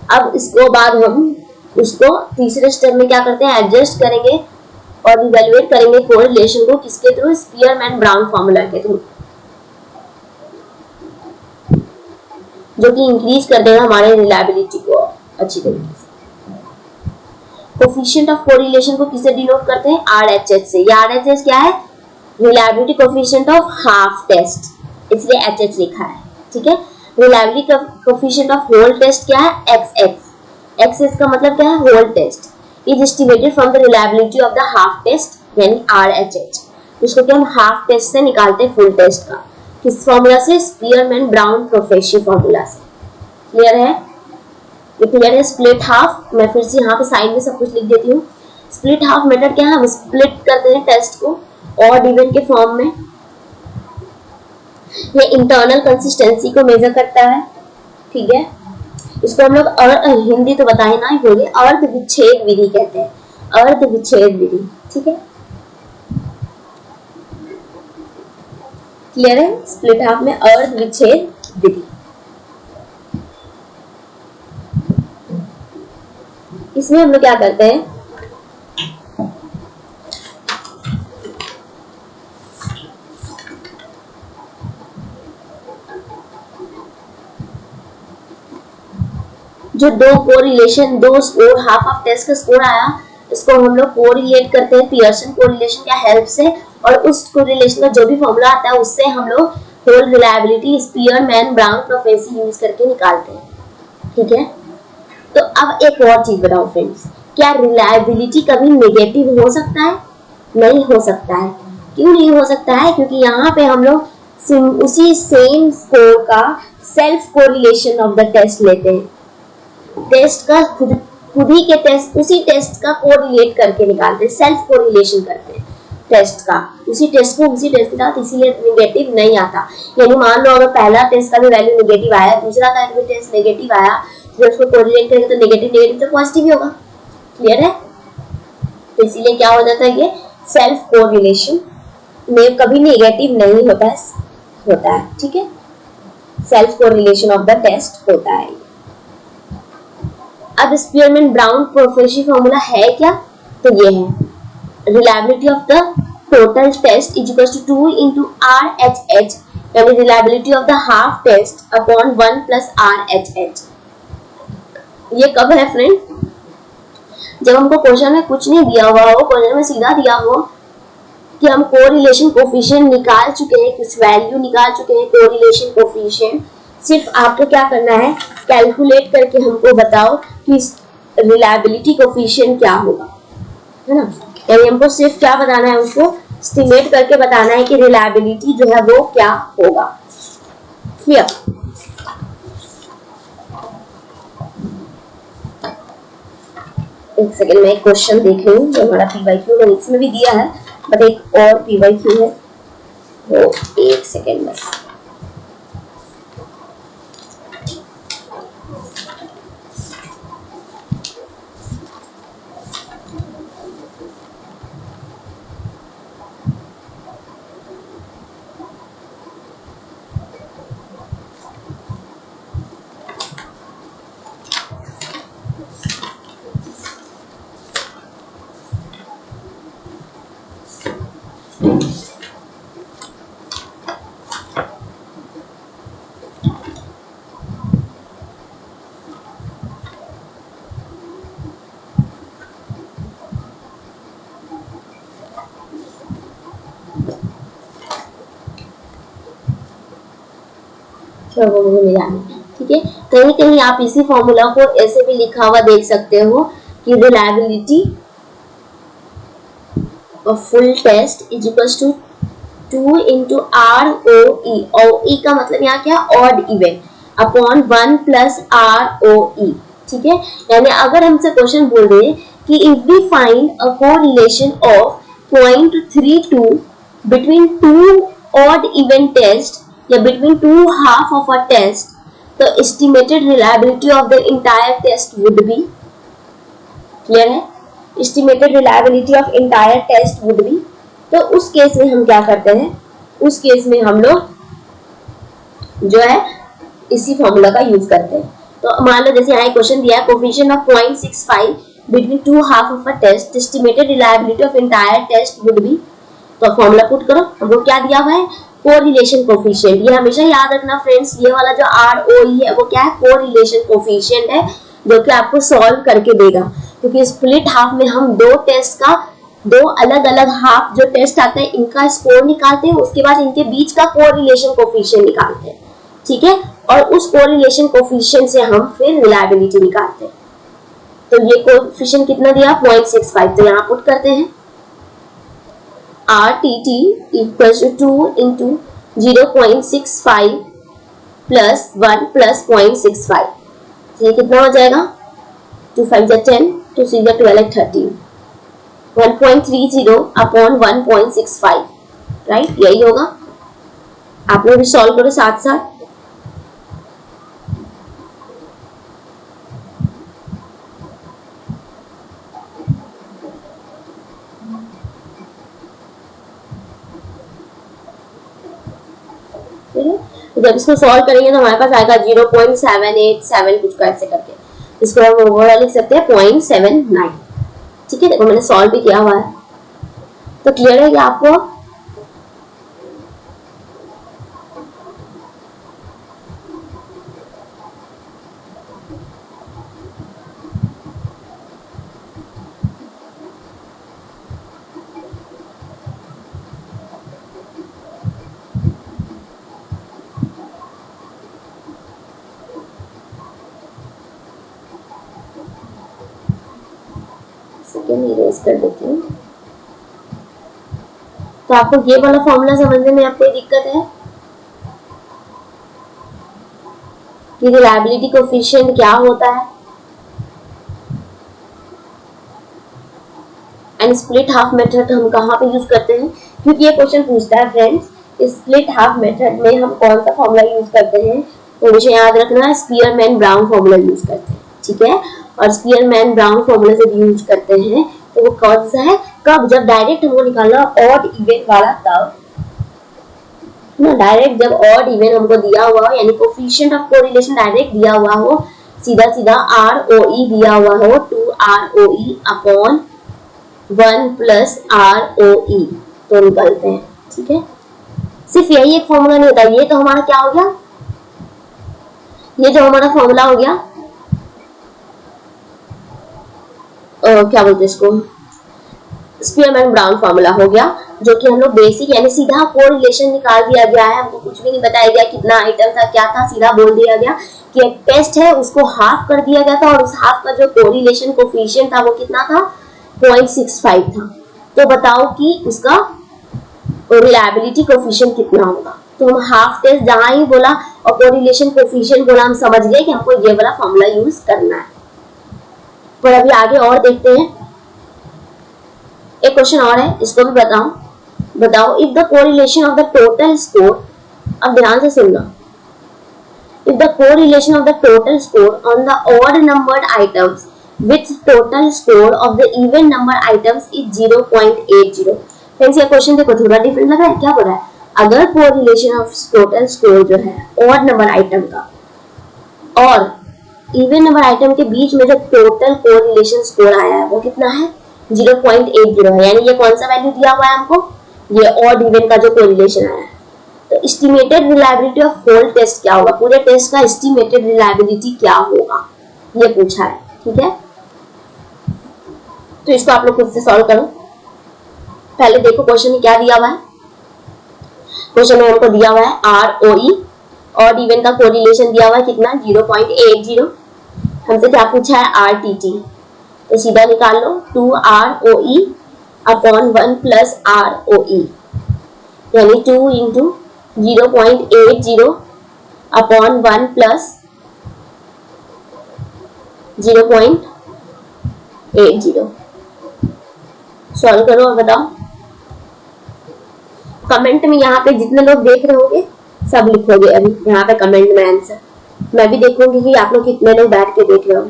अब इसको बाद हम उसको तीसरे स्टेप में क्या करते हैं? एडजस्ट करेंगे और इवैल्यूएट करेंगे कोरिलेशन को, किसके थ्रू? स्पीयरमैन ब्राउन फॉर्मूला के थ्रू, जो कि इंक्रीज कर देगा हमारे रिलायबिलिटी को अच्छी तरीके से। कोफिशिएंट ऑफ कोरिलेशन को किससे डिनोट करते हैं? RHS से। ये RHS क्या है? Reliability coefficient of half test, इसलिए HH लिखा है। ठीक है, reliability coefficient of whole test क्या है? XX। XS का मतलब क्या है? Whole test is estimated from the reliability of the half test यानी RHH, जिसको कि हम हाफ टेस्ट से निकालते हैं फुल टेस्ट का। किस फॉर्मूला से? स्पीयरमैन ब्राउन प्रोफेशी फॉर्मूला से। क्लियर है? ये क्लियर है? स्प्लिट हाफ, मैं फिर से यहाँ पे साइड में सब कुछ लिख देती हूँ। स्प्लिट हाफ मेथड क्या है? हम स्प्लिट करते हैं टेस्ट को ऑड इवन के फॉर्म में। ये इंटरनल कंसिस्टेंसी को मेजर करता है। ठीक है, इसको हम लोग हिंदी तो बता ही ना ही बोलिए, अर्ध विच्छेद विधि कहते हैं, अर्ध विच्छेद विधि। ठीक है, क्लियर है? स्प्लिट हाफ में अर्ध विच्छेद विधि। इसमें हम लोग क्या करते हैं? जो दो कोरिलेशन, दो स्कोर, हाफ ऑफ टेस्ट का स्कोर आया, इसको हम लोग कोरिलेट करते हैं पियर्सन कोरिलेशन के हेल्प से, और उस कोरिलेशन का जो भी फॉर्मूला आता है उससे हम लोग whole reliability Spearman Brown prophecy use करके निकालते हैं। ठीक है, तो अब एक और चीज बताओ फ्रेंड्स, क्या रिलायबिलिटी कभी नेगेटिव हो सकता है? नहीं हो सकता है। क्यों नहीं हो सकता है? क्योंकि यहाँ पे हम लोग उसी सेम स्कोर का self correlation of the test लेते हैं। टेस्ट का खुद ही के टेस्ट, उसी टेस्ट का कोरिलेट करके निकालते हैं, सेल्फ कोरिलेशन करते हैं टेस्ट का, उसी टेस्ट को उसी टेस्ट के साथ, इसीलिए नेगेटिव नहीं आता। यानी मान लो अगर पहला टेस्ट का भी वैल्यू नेगेटिव आया, दूसरा का भी टेस्ट नेगेटिव आया, तो उसको कोरिलेट करेंगे तो नेगेटिव तो पॉजिटिव ही होगा। क्लियर है? तो इसीलिए क्या हो जाता है, ये सेल्फ कोरिलेशन में कभी नेगेटिव नहीं होता है। ठीक है, self correlation of the test होता है। अब स्पीयरमैन ब्राउन प्रोफेसी फॉर्मूला है क्या? तो ये है, reliability of the total test is equal to 2 into RHH, यानी reliability of the half test upon 1 plus RHH। ये कब है फ्रेंड? जब हमको क्वेश्चन में कुछ नहीं दिया हुआ हो, क्वेश्चन में सीधा दिया हो कि हम कोरिलेशन कोफिशिएंट निकाल चुके हैं, कुछ वैल्यू निकाल चुके हैं कोरिलेशन कोफिशिएंट, सिर्फ आपको क्या करना है, कैलकुलेट करके हमको बताओ कि रिलायबिलिटी कोफिशिएंट क्या होगा, है ना? यानी हमको सिर्फ क्या बताना है, उसको एस्टिमेट करके बताना है कि रिलायबिलिटी जो है वो क्या होगा। क्लियर? एक सेकंड में एक क्वेश्चन देख रही हूँ जो हमारा पीवाईक्यू है, इसमें भी दिया है बट एक और पीवाईक्यू है, वो एक सेकंड में। थोड़ा वो मुझे जाने, ठीक है। कहीं कहीं आप इसी फॉर्मूला को ऐसे भी लिखा हुआ देख सकते हो कि reliability of full test is equals to 2 into ROE। OE का मतलब यहाँ क्या, odd even, upon 1 plus ROE, ठीक है। यानी अगर हमसे क्वेश्चन बोल रहे हैं कि if we find a correlation of 0.32 between two odd even test या between two half of a test, तो estimated reliability of the entire test would be, clear है, estimated reliability of entire test would be. तो उस केस में हम क्या करते हैं, उस केस में हम लोग जो है इसी फॉर्मूला का यूज करते हैं। तो मान लो जैसे यहाँ क्वेश्चन दिया है, coefficient of 0.65 between two half of a test, estimated reliability of entire test would be. तो फॉर्मूला पुट करो, हमको क्या दिया हुआ है, कोरिलेशन कोफिशिएंट। ये हमेशा याद रखना फ्रेंड्स, ये वाला जो ROE है वो क्या है, कोरिलेशन कोफिशिएंट है, जो कि आपको सॉल्व करके देगा। क्योंकि स्प्लिट हाफ में हम दो टेस्ट का, दो अलग अलग हाफ जो टेस्ट आता है इनका स्कोर निकालते हैं, उसके बाद इनके बीच का कोरिलेशन कोफिशिएंट निकालते हैं, ठीक है। और उस कोरिलेशन कोफिशिएंट से हम फिर रिलायबिलिटी निकालते हैं। तो ये कोफिशिएंट कितना दिया, 0.65, तो यहाँ पुट करते हैं RTT equals to 2 into 0.65 plus 1 plus 0.65, ये कितना हो जाएगा, 2 5 10, 2 6 12 13, 1.30 अपॉन 1.65, राइट, यही होगा। आप लोग भी सॉल्व करो साथ साथ। जब इसको सॉल्व करेंगे तो हमारे पास आएगा 0.787 कुछ ऐसे करके, इसको हम ओवरऑल लिख सकते हैं 0.79, ठीक है। देखो मैंने सॉल्व भी किया हुआ है, तो क्लियर है कि आपको इरेज कर देती हूँ। तो आपको ये वाला फॉर्मूला समझने में आपको दिक्कत है कि रिलायबिलिटी कोफिशिएंट क्या होता है एंड स्प्लिट हाफ मेथड हम कहाँ पे यूज करते हैं, क्योंकि ये क्वेश्चन पूछता है फ्रेंड्स स्प्लिट हाफ मेथड में हम कौन सा फॉर्मूला यूज करते हैं। तो मुझे याद रखना है स्पीयरमैन ब्राउन फॉर्मूला यूज करते हैं, ठीक है। और स्पीयरमैन ब्राउन फॉर्मूला जब यूज करते हैं तो वो कौन सा है, कब, जब डायरेक्ट हमको निकालना ऑड इवन वाला, तब ना, डायरेक्ट जब ऑड इवन हमको दिया हुआ हो, यानी कोफिशिएंट ऑफ कोरिलेशन डायरेक्ट दिया हुआ हो, सीधा सीधा ROE दिया हुआ हो, 2ROE अपॉन 1 प्लस ROE, तो निकलते हैं, ठीक है। सिर्फ यही एक फॉर्मूला नहीं होता, ये तो हमारा क्या हो गया, ये जो हमारा फॉर्मूला हो गया क्या बोलते हैं इसको, स्पीयरमैन ब्राउन फॉर्मूला हो गया, जो कि हम लोग बेसिक यानी सीधा कोरिलेशन निकाल दिया गया है। हमको कुछ भी नहीं बताया गया कितना आइटम था, क्या था, सीधा बोल दिया गया कि एक टेस्ट है उसको हाफ कर दिया गया था और उस हाफ का जो कोरिलेशन कोफिशिएंट था वो कितना था, 0.65 था। तो बताओ कि उसका रिलायबिलिटी कोफिशिएंट कितना होगा। तो हम हाफ टेस्ट जहां ही बोला और कोरिलेशन कोफिशिएंट बोला, हम समझ गए कि हमको ये वाला फॉर्मूला यूज करना है। पर अभी आगे और देखते हैं, एक क्वेश्चन और है, इसको भी बताओ if the correlation of the total score, अब ध्यान से सुनना, if the correlation of the total score on the odd numbered items with total score of the even number items is 0.80। Friends ये क्वेश्चन देखो थोड़ा डिफरेंट लग रहा है, क्या बोल रहा है, अगर कोरिलेशन ऑफ टोटल स्कोर जो है ऑड नंबर आइटम का और इवन नंबर आइटम के बीच में जो टोटल कोरिलेशन स्कोर आया है वो कितना है, 0.80 है, यानी ये कौन सा वैल्यू दिया हुआ है हमको, ये ऑड इवन का जो कोरिलेशन आया है। तो estimated reliability of whole test क्या होगा, पूरे टेस्ट का एस्टिमेटेड रिलायबिलिटी क्या होगा, ये पूछा है, ठीक है। तो इसको आप लोग खुद से सॉल्व करो। पहले देखो क्वेश्चन में क्या दिया हुआ है, क्वेश्चन में हमको दिया हुआ है ROE ऑड इवन का कोरिलेशन दिया हुआ है कितना 0.80। हमसे क्या पूछा है RTT, तो सीधा निकाल लो 2ROE अपॉन 1 प्लस ROE, यानी 2 इंटू 0.80 अपॉन 1 प्लस 0.80। सॉल्व करो और बताओ। कमेंट में यहाँ पे जितने लोग देख रहे होंगे सब लिखोगे अभी यहाँ पे कमेंट में आंसर। मैं भी देखूंगी कि आप लोग कितने लोग बैठ के देख रहे हो।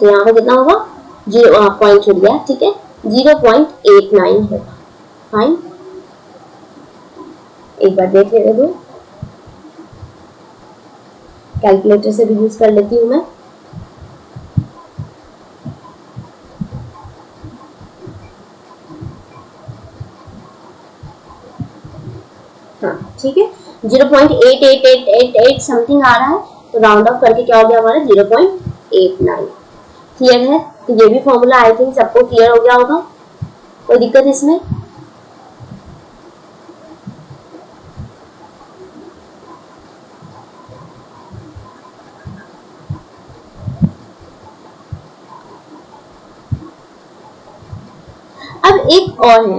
तो यहाँ पे कितना होगा 0 पॉइंट छूट गया, ठीक है 0.89 होगा। फाइन, एक बार देख लेते दो, कैलकुलेटर से भी यूज कर लेती हूँ मैं। हाँ ठीक है 0.8888 समथिंग आ रहा है, तो राउंड ऑफ करके क्या हो गया हमारा 0.89। क्लियर है? तो ये भी फॉर्मूला आई थिंक सबको क्लियर हो गया होगा, कोई दिक्कत इसमें? अब एक और है,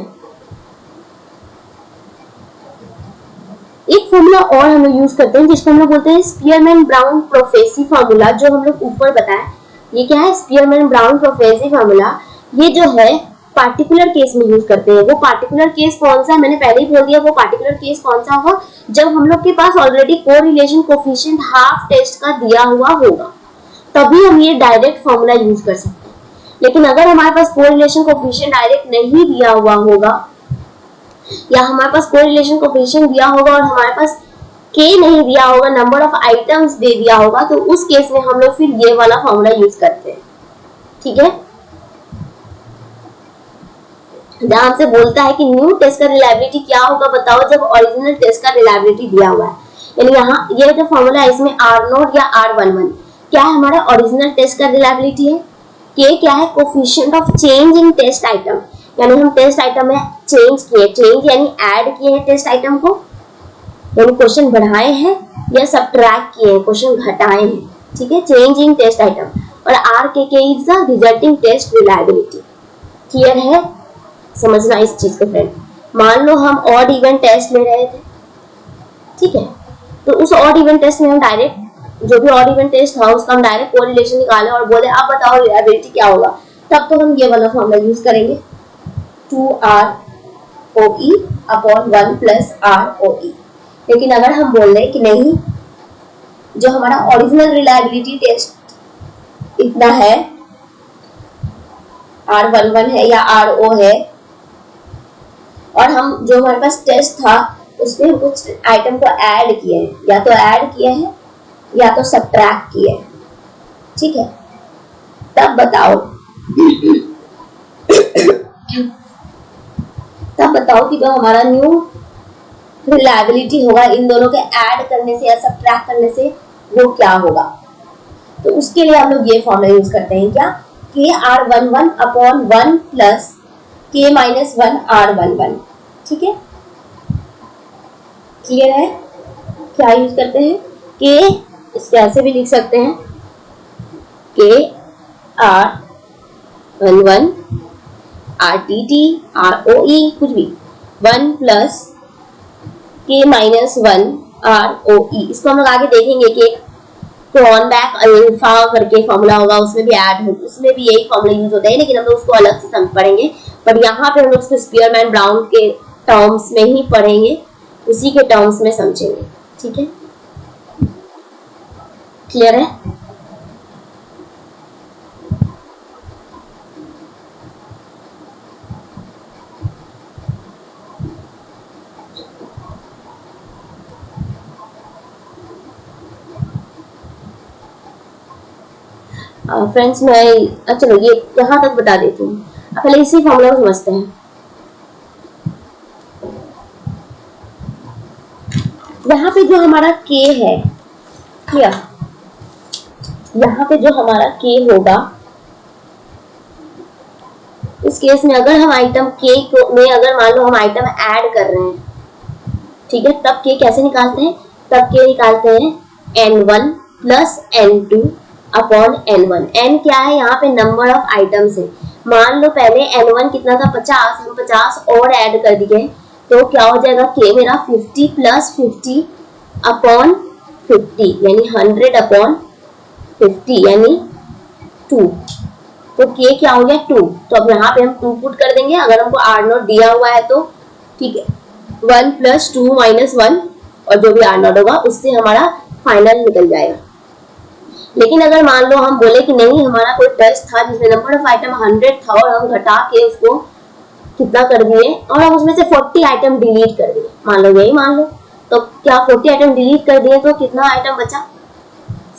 एक फॉर्मूला और हम लोग यूज करते हैं जिसको हम लोग बोलते हैं स्पीयरमैन ब्राउन प्रोफेसी फॉर्मूला, जो हम लोग ऊपर बताएं। ये क्या है? Spearman Brown prophecy formula. ये जो है पार्टिकुलर केस में यूज करते हैं। वो पार्टिकुलर केस कौन सा है मैंने पहले ही बोल दिया। वो पार्टिकुलर केस कौन सा होगा? जब हम लोग के पास already correlation coefficient half test का दिया हुआ होगा, तभी हम ये डायरेक्ट फॉर्मूला यूज कर सकते हैं। लेकिन अगर हमारे पास कोरिलेशन कोफिशिएंट डायरेक्ट नहीं दिया हुआ होगा, या हमारे पास कोरिलेशन कोफिशिएंट दिया होगा और हमारे पास k नहीं दिया होगा, नंबर ऑफ आइटम्स दे दिया होगा, तो उस केस में हम लोग फिर ये वाला फॉर्मूला यूज करते हैं। ठीक है, जहां हमसे बोलता है कि न्यू टेस्ट का रिलायबिलिटी क्या होगा बताओ जब ओरिजिनल टेस्ट का रिलायबिलिटी दिया हुआ है। यानी यहाँ ये जो फॉर्मूला है इसमें R0 या R11 क्या है? हमारा ओरिजिनल टेस्ट का रिलायबिलिटी है। k क्या है? Coefficient of change in test item, यानी हम टेस्ट आइटम में चेंज किए, चेंज यानी ऐड किए हैं टेस्ट आइटम को, यानी क्वेश्चन बढ़ाए हैं, या सब्ट्रैक्ट किए हैं, क्वेश्चन घटाए हैं। ठीक है, चेंज इन टेस्ट आइटम। और RKK is the resulting test reliability. Clear है? समझना इस चीज को फ्रेंड। मान लो हम ऑड इवन टेस्ट ले रहे थे, ठीक है, तो उस ऑड इवन टेस्ट में हम डायरेक्ट जो भी ऑड इवन टेस्ट था उसका हम डायरेक्ट कोरिलेशन निकाले और बोले आप बताओ रिलायबिलिटी क्या होगा, तब तो हम ये वाला फॉर्मूला यूज करेंगे 2ROE अपॉन 1 प्लस ROE। लेकिन अगर हम बोल रहे कि नहीं, जो हमारा ओरिजिनल रिलायबिलिटी टेस्ट इतना है, R11 है या RO है, और हम जो हमारे पास टेस्ट था उसमें हम कुछ आइटम को ऐड किए हैं, या तो ऐड किए हैं या तो सब्ट्रैक्ट किए हैं, ठीक है, तब बताओ कि जो हमारा न्यू रिलायबिलिटी होगा इन दोनों के ऐड करने से या सब्ट्रैक्ट करने से वो क्या होगा। तो उसके लिए हम लोग ये फॉर्मूला यूज करते हैं, क्या? KR11 upon 1 plus K minus 1 R11। ठीक है, क्लियर है? क्या यूज करते हैं? K, इसको ऐसे भी लिख सकते हैं KR11 RTT ROE कुछ भी 1 प्लस K माइनस 1 ROE। इसको हम लोग आगे देखेंगे कि एक क्रॉनबैक अल्फा करके फॉर्मूला होगा, उसमें भी ऐड हो, उसमें भी यही फॉर्मूला यूज होता है, लेकिन हम लोग उसको अलग से समझ पढ़ेंगे। पर यहाँ पे हम लोग उसको स्पीयरमैन ब्राउन के टर्म्स में ही पढ़ेंगे, उसी के टर्म्स में समझेंगे। ठीक है, क्लियर है? फ्रेंड्स मैं चलो ये यहाँ तक बता देती हूँ। पहले इसी फॉर्मूला को समझते हैं। यहाँ पे जो हमारा k है, क्या यहाँ पे जो हमारा k होगा, इस केस में अगर हम आइटम k को में अगर मान लो हम आइटम ऐड कर रहे हैं, ठीक है, तब k कैसे निकालते हैं? तब k निकालते हैं n1 plus n2 upon n1। n क्या है? यहाँ पे नंबर ऑफ आइटम्स है। मान लो पहले n1 कितना था? 50, हम 50 और ऐड कर दिए तो क्या हो जाएगा? k मेरा 50 प्लस 50 अपॉन 50 यानी 100 अपॉन 50 यानी 2। तो k क्या हो गया? 2। तो अब यहाँ पे हम 2 पुट कर देंगे। अगर हमको r0 दिया हुआ है तो ठीक है, 1 प्लस 2 माइनस 1 और जो भी r0 होगा उससे हमारा फाइनल निकल जाएगा। लेकिन अगर मान लो हम बोले कि नहीं, हमारा कोई टेस्ट था जिसमें नंबर ऑफ आइटम 100 था और हम घटा के उसको कितना कर दिए और हम उसमें से 40 आइटम डिलीट कर दिए, मान लो यही मान लो, तो क्या 40 आइटम डिलीट कर दिए तो कितना आइटम बचा?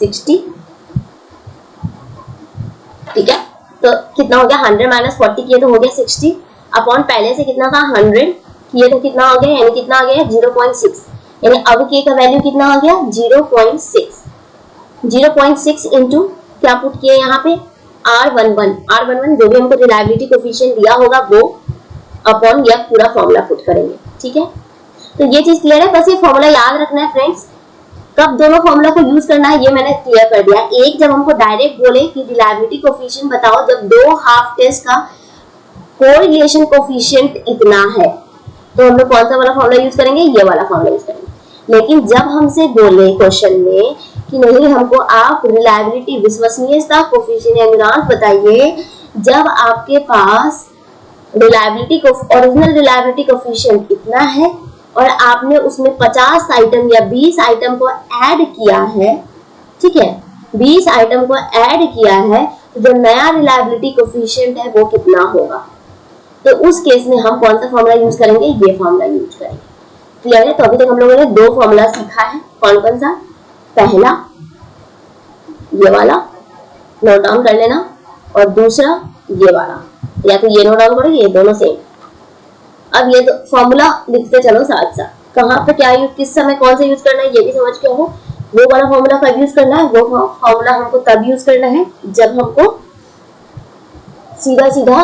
60। ठीक है, तो कितना हो गया? 100 माइनस 40 किए तो हो गया 60 अपॉन पहले से कितना था? 100 किए तो कितना हो गया? यानी कितना आ गया? 0.6। यानी अब k का वैल्यू कितना आ गया? 0.6। 0.6 इंटू क्या पुट किए यहाँ पे? R11 जो भी हमको रिलायबिलिटी कोफिशिएंट दिया होगा वो अपॉन यह पूरा फॉर्मूला पुट करेंगे। ठीक है, तो ये चीज क्लियर है। बस ये फॉर्मूला याद रखना है फ्रेंड्स, कब दोनों फॉर्मूला को यूज करना है ये मैंने क्लियर कर दिया। एक जब हमको डायरेक्ट बोले कि रिलायबिलिटी कोफिशिएंट बताओ जब दो हाफ टेस्ट का कोरिलेशन कोफिशिएंट इतना है, तो हम लोग कौन सा वाला फॉर्मूला यूज करेंगे? ये वाला फॉर्मूला यूज करेंगे। लेकिन जब हमसे बोले क्वेश्चन में कि नहीं, हमको आप रिलायबिलिटी विश्वसनीयता कोफिशिएंट एनग्रांस बताइए जब आपके पास रिलायबिलिटी को ओरिजिनल रिलायबिलिटी कोफिशिएंट इतना है और आपने उसमें 50 आइटम या 20 आइटम को ऐड किया है, ठीक है, 20 आइटम को ऐड किया है, तो जो नया रिलायबिलिटी कोफिशिएंट है वो कितना होगा? तो उस केस में हम कौन सा फॉर्मूला यूज करेंगे? ये फॉर्मूला यूज करेंगे। क्लियर है? तो अभी तक हम लोगों ने दो फॉर्मूला सीखा है। कौन कौन सा? पहला ये वाला नोट डाउन कर लेना और दूसरा ये वाला, या तो ये नोट डाउन करो, ये दोनों सेम। अब ये फॉर्मूला लिखते चलो साथ साथ। कहाँ पे क्या यूज, किस समय कौन सा यूज करना है ये भी समझ के हो। वो वाला फॉर्मूला कब यूज करना है? वो फॉर्मूला हमको तब यूज करना है जब हमको सीधा सीधा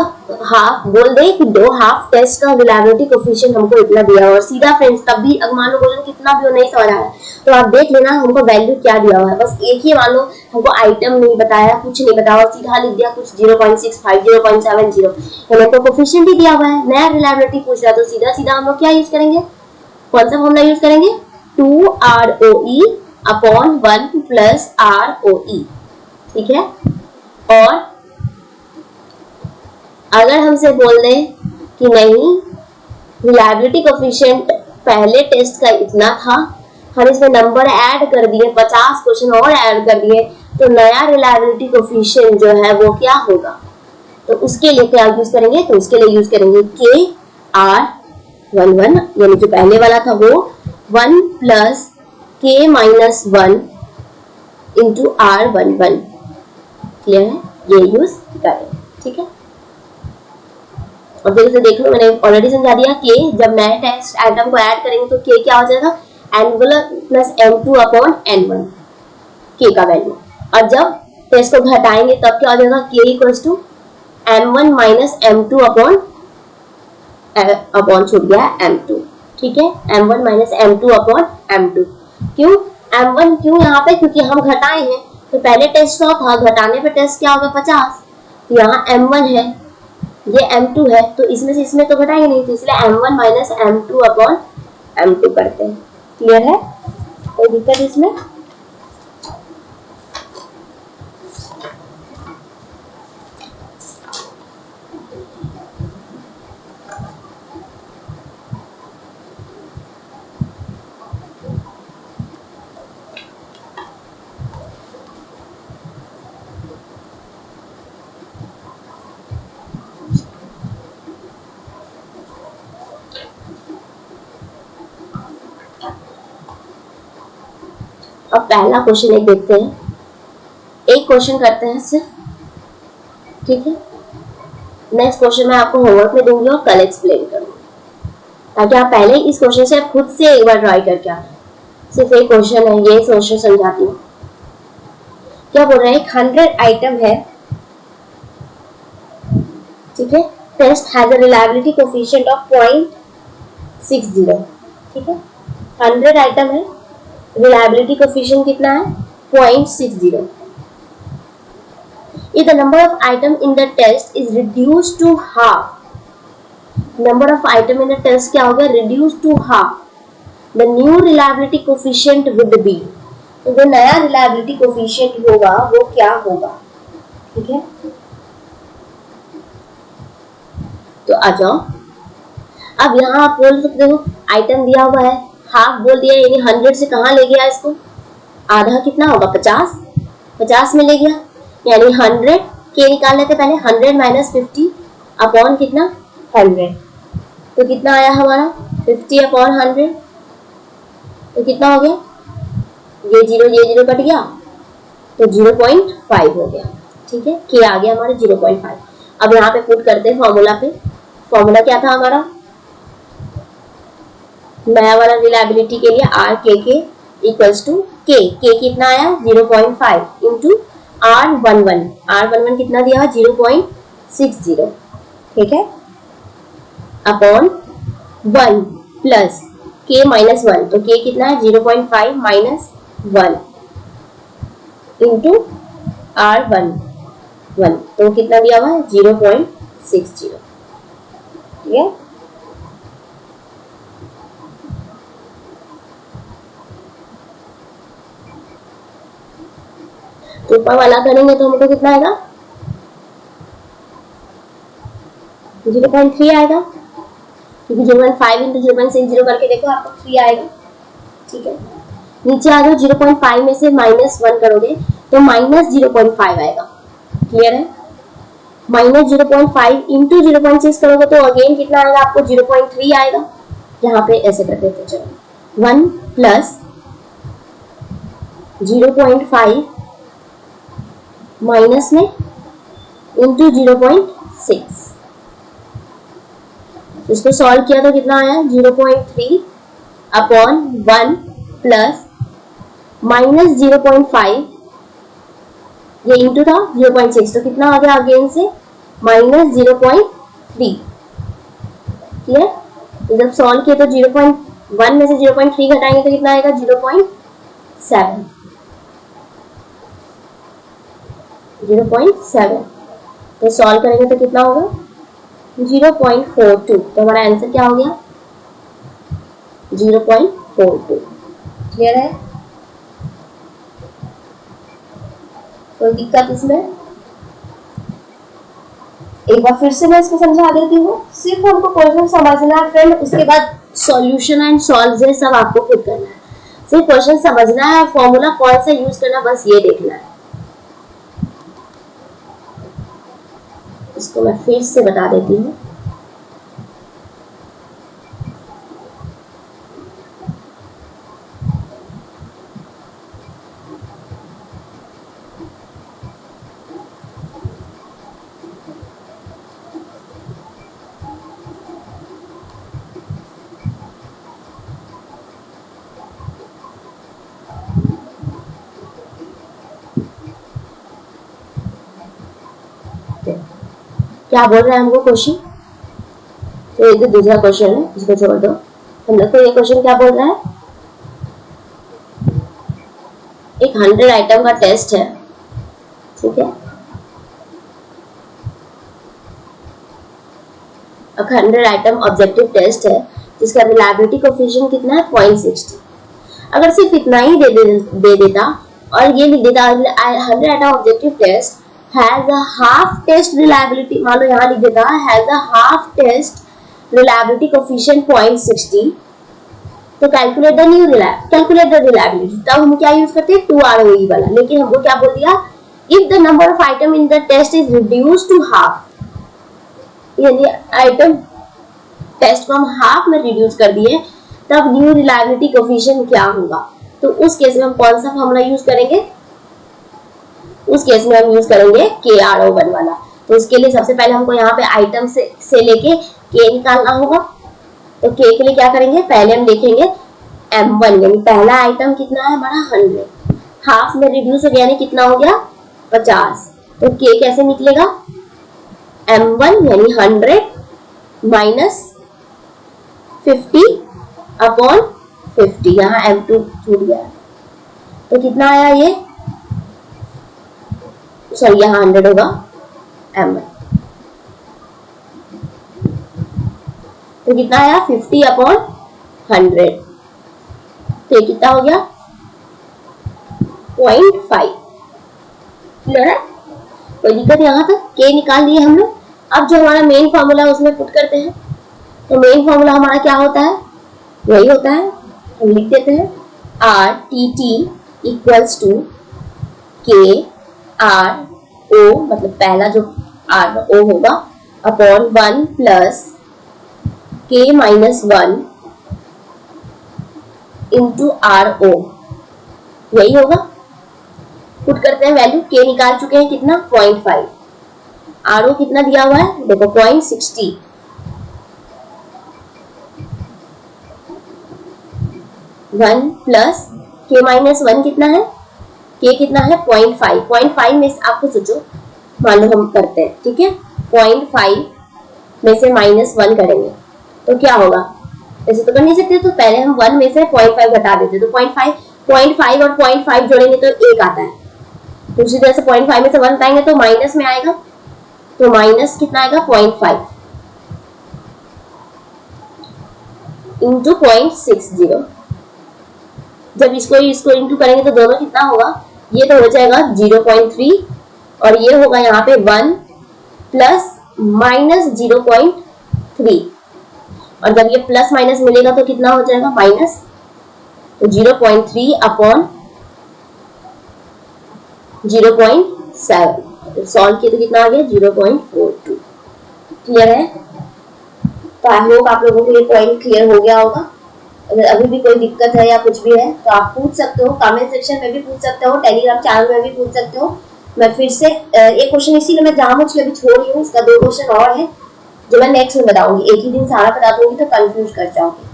हाफ बोल दे कि दो हाफ टेस्ट का रिलायबिलिटी कोफिशिएंट हमको इतना दिया और सीधा फ्रेंड्स तब भी अगर मान लो बोले कितना भी नहीं समझ आ रहा है तो आप देख लेना हमको वैल्यू क्या दिया हुआ है। बस एक ही मान लो हमको आइटम नहीं बताया, कुछ नहीं बताया, सीधा लिख दिया कुछ 0.65 0.70, हमको कोफिशिएंट ही दिया हुआ है, नया रिलायबिलिटी पूछ रहा तो सीधा सीधा हम लोग क्या यूज करेंगे? कौन सा फॉर्मूला यूज करेंगे? 2ROE upon 1 plus ROE। ठीक है, और अगर हमसे बोल दें कि नहीं रिलायबिलिटी कोफिशिएंट पहले टेस्ट का इतना था, हम इसमें नंबर ऐड कर दिए, 50 क्वेश्चन और ऐड कर दिए, तो नया रिलायबिलिटी कोफिशिएंट जो है वो क्या होगा? तो उसके लिए क्या यूज करेंगे? तो उसके लिए यूज करेंगे KR11 यानी जो पहले वाला था वो 1 plus K minus 1 into R11। Clear है? ये यूज करें। ठीक है, और फिर से देख लो मैंने ऑलरेडी समझा दिया कि जब नए टेस्ट आइटम को ऐड करेंगे तो k क्या हो जाएगा? n1 plus n2 upon n1 k का वैल्यू, और जब टेस्ट को घटाएंगे तब क्या हो जाएगा? k equals to m1 minus m2 upon छूट गया m2। ठीक है, m1 minus m2 upon m2। क्यों m1? क्यों यहाँ पे? क्योंकि हम घटाए हैं, तो पहले टेस्ट 100 था, घटाने पे टेस्ट क्या होगा? 50। तो यहाँ m1 है, ये m2 है, तो इसमें से इसमें तो घटाएंगे नहीं, तो इसलिए m1 minus m2 upon m2 करते हैं। क्लियर है? कोई दिक्कत इसमें? अब पहला क्वेश्चन एक देखते हैं। एक एक क्वेश्चन करते हैं सिर्फ, ठीक है। नेक्स्ट क्वेश्चन मैं आपको होमवर्क में दूंगी और कल एक्सप्लेन करूंगी, ताकि आप पहले इस क्वेश्चन से खुद से एक बार ट्राई करके आए। सिर्फ एक क्वेश्चन है, ये क्वेश्चन समझाती हूँ। क्या बोल रहे हैं, 100 आइटम है, ठीक है। Test has a reliability coefficient of 0.60, ठीक है। 100 आइटम है, रिलायबिलिटी कोफिशिएंट कितना है, 0.60। If the number of item in the test is reduced to half, number of item in the test क्या हो गया, reduced to half, the new reliability coefficient would be, तो जो नया reliability coefficient होगा वो क्या होगा, ठीक है। तो आ जाओ, अब यहाँ आप बोल सकते हो आइटम दिया हुआ है, हाफ बोल दिया, यानी 100 से कहाँ ले गया इसको, आधा कितना होगा, 50 में ले गया, यानी 100 के निकाल लेते पहले, 100 माइनस 50 अपॉन कितना 100, तो कितना आया हमारा 50 अपॉन 100, तो कितना हो गया, ये जीरो कट गया तो 0.5 हो गया, ठीक है। के आ गया हमारे 0.5। अब यहाँ पे पुट करते हैं फॉर्मूला पे। फॉर्मूला क्या था हमारा, नया वाला रिलायबिलिटी के लिए आर के इक्वल्स टू के कितना आया 0.5 इंटू R11 कितना दिया 0.60, ठीक है, अपॉन 1 प्लस के माइनस 1, तो के कितना है 0.5 माइनस 1 इंटू R11, तो कितना दिया हुआ है 0.60, ठीक है। तो ऊपर वाला करेंगे तो हमको कितना आएगा 0.3 आएगा, क्योंकि 0.5 इंटू 0.60 करके देखो आपको 3 आएगा, ठीक है। नीचे आ जाओ, 0.5 में से माइनस 1 करोगे तो माइनस 0.5 आएगा, क्लियर है। माइनस 0.5 इंटू 0.6 करोगे तो अगेन कितना आएगा आपको 0.3 आएगा। यहाँ पे ऐसे करते थे, चलो 1 प्लस 0.5 माइनस में इंटू 0.6, इसको सॉल्व किया तो कितना आया 0.3 अपॉन 1 प्लस माइनस 0.5, ये इंटू था 0.6, तो कितना आ गया अगेन से माइनस 0.3, ठीक है। जब सॉल्व किया तो 0.1 में से 0.3 घटाएंगे तो कितना आएगा 0.7, तो सॉल्व करेंगे तो कितना होगा 0.42, तो हमारा आंसर क्या हो गया 0.42, क्लियर है। कोई दिक्कत इसमें, एक बार फिर से मैं इसको समझा देती हूँ, सिर्फ हमको क्वेश्चन समझना है फ्रेंड, उसके बाद सॉल्यूशन एंड सॉल्व सब आपको खुद करना है। सिर्फ क्वेश्चन समझना है, फॉर्मूला कौन सा यूज करना बस ये देखना है। इसको मैं फिर से बता देती हूँ, क्या बोल रहा है हमको क्वेश्चन, तो ये दूसरा क्वेश्चन है, इसको छोड़ दो। हम लोग को ये क्वेश्चन क्या बोल रहा है, एक 100 आइटम का टेस्ट है, ठीक है। 100 आइटम ऑब्जेक्टिव टेस्ट है जिसका रिलायबिलिटी कोएफिशिएंट कितना है 0.60। अगर सिर्फ इतना ही दे देता और ये लिख देता 100 item objective test has a half test reliability, मान लो यहाँ लिख देता has a half test reliability coefficient 0.60, तो calculate the reliability, तब हम क्या यूज करते हैं 2ROE वाला। लेकिन हमको क्या बोल दिया if the number of item in the test is reduced to half, यानी आइटम टेस्ट को हम हाफ में रिड्यूस कर दिए, तब न्यू रिलायबिलिटी कोएफिशिएंट क्या होगा। तो उस केस में हम कौन सा फॉर्मूला यूज करेंगे उस केस में हम यूज करेंगे KRO1 वाला। तो उसके लिए सबसे पहले हमको यहाँ पे आइटम से लेके K निकालना होगा। तो K के लिए क्या करेंगे, पहले हम देखेंगे M1 यानी पहला आइटम कितना है हमारा 100, हाफ में रिड्यूस हो गया यानी कितना हो गया 50। तो K कैसे निकलेगा, M1 यानी 100 माइनस 50 अपॉन 50, यहाँ M2 छूट गया तो कितना आया ये, सॉरी यहाँ 100 होगा M1, तो कितना आया 50 अपॉन 100, तो ये कितना हो गया 0.5। क्लियर है, कोई दिक्कत यहाँ तक, K निकाल लिए हम लोग। अब जो हमारा मेन फॉर्मूला उसमें पुट करते हैं। तो मेन फॉर्मूला हमारा क्या होता है, वही होता है, हम लिख देते हैं RTT इक्वल्स टू KRO, मतलब पहला जो RO होगा upon 1 plus K minus 1 into RO, यही होगा। पुट करते हैं वैल्यू, K निकाल चुके हैं कितना 0.5, RO कितना दिया हुआ है देखो 0.60, 1 प्लस K माइनस 1 कितना है, K कितना है 0.5, 0.5 में से आपको सोचो, मान लो हम करते हैं, ठीक है 0.5 में से -1 करेंगे तो क्या होगा, ऐसे तो कर नहीं सकते, तो पहले हम 1 में से 0.5 घटा देते, तो 0.5 और 0.5 जोड़ेंगे तो 1 आता है। दूसरी तरह से 0.5 में से 1 हटाएंगे तो माइनस में आएगा, तो माइनस कितना आएगा 0.5 इंटू 0.60। जब इसको इंटू करेंगे तो दोनों कितना होगा, ये तो हो जाएगा 0.3 और ये होगा यहाँ पे 1 प्लस माइनस 0.3, और जब ये प्लस माइनस मिलेगा तो कितना हो जाएगा माइनस, तो 0.3 अपॉन 0.7, सॉल्व किया तो कितना आ गया 0.42। क्लियर है, तो आई होप आप लोगों को ये पॉइंट क्लियर हो गया होगा। अगर अभी भी कोई दिक्कत है या कुछ भी है तो आप पूछ सकते हो, कमेंट सेक्शन में भी पूछ सकते हो, टेलीग्राम चैनल में भी पूछ सकते हो। मैं फिर से एक क्वेश्चन इसीलिए मैं जानबूझ के अभी छोड़ रही हूँ, इसका 2 क्वेश्चन और है जो मैं नेक्स्ट में बताऊंगी, एक ही दिन सारा बता दूंगी तो कंफ्यूज कर जाओगे।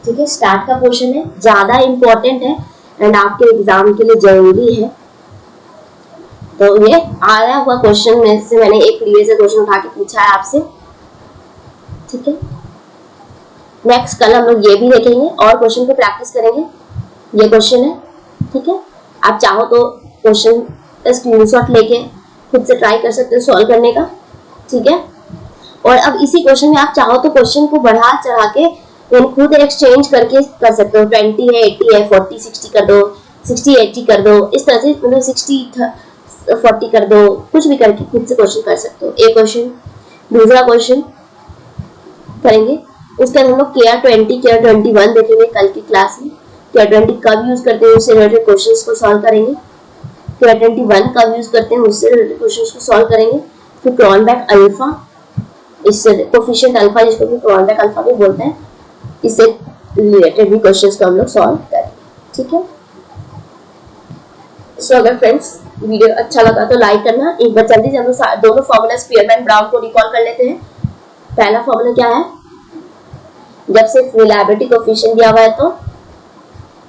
ठीक है, स्टार्ट का क्वेश्चन है, ज्यादा इंपॉर्टेंट है एंड आपके एग्जाम के लिए जरूरी है। तो ये आया हुआ क्वेश्चन में से मैंने एक प्रीवियस क्वेश्चन उठा के पूछा है आपसे। ठीक है, नेक्स्ट कल हम लोग ये भी देखेंगे और क्वेश्चन को प्रैक्टिस करेंगे। ये क्वेश्चन है, ठीक है, आप चाहो तो क्वेश्चन का स्क्रीनशॉट लेके खुद से ट्राई कर सकते हो सॉल्व करने का। ठीक है, और अब इसी क्वेश्चन में आप चाहो तो क्वेश्चन को बढ़ा चढ़ा के खुद एक्सचेंज करके कर सकते हो। 20 है, 80 है, 40 60 कर दो, 60 80 कर दो, इस तरह से मतलब 60 40 कर दो, कुछ भी करके खुद से क्वेश्चन कर सकते हो। एक क्वेश्चन, दूसरा क्वेश्चन करेंगे, उसके बाद हम लोग KR20 KR21 देखेंगे कल की क्लास में। KR20 कब यूज करते हैं उससे रिलेटेड क्वेश्चंस को सॉल्व करेंगे। KR21 कब यूज करते हैं उससे रिलेटेड क्वेश्चंस को सॉल्व करेंगे। फिर क्रॉनबैक अल्फा, इससे कोफिशिएंट अल्फा जिसको भी क्रॉनबैक अल्फा भी बोलते हैं, इससे रिलेटेड भी क्वेश्चंस को हम लोग सॉल्व करेंगे। ठीक है, सो अगर फ्रेंड्स वीडियो अच्छा लगा तो लाइक करना। एक बार जल्दी से हम लोग दोनों फॉर्मूला स्पीयरमैन ब्राउन को रिकॉल कर लेते हैं। पहला फॉर्मूला क्या है, जब सिर्फ रिलायबिलिटी कोफिशिएंट दिया हुआ है तो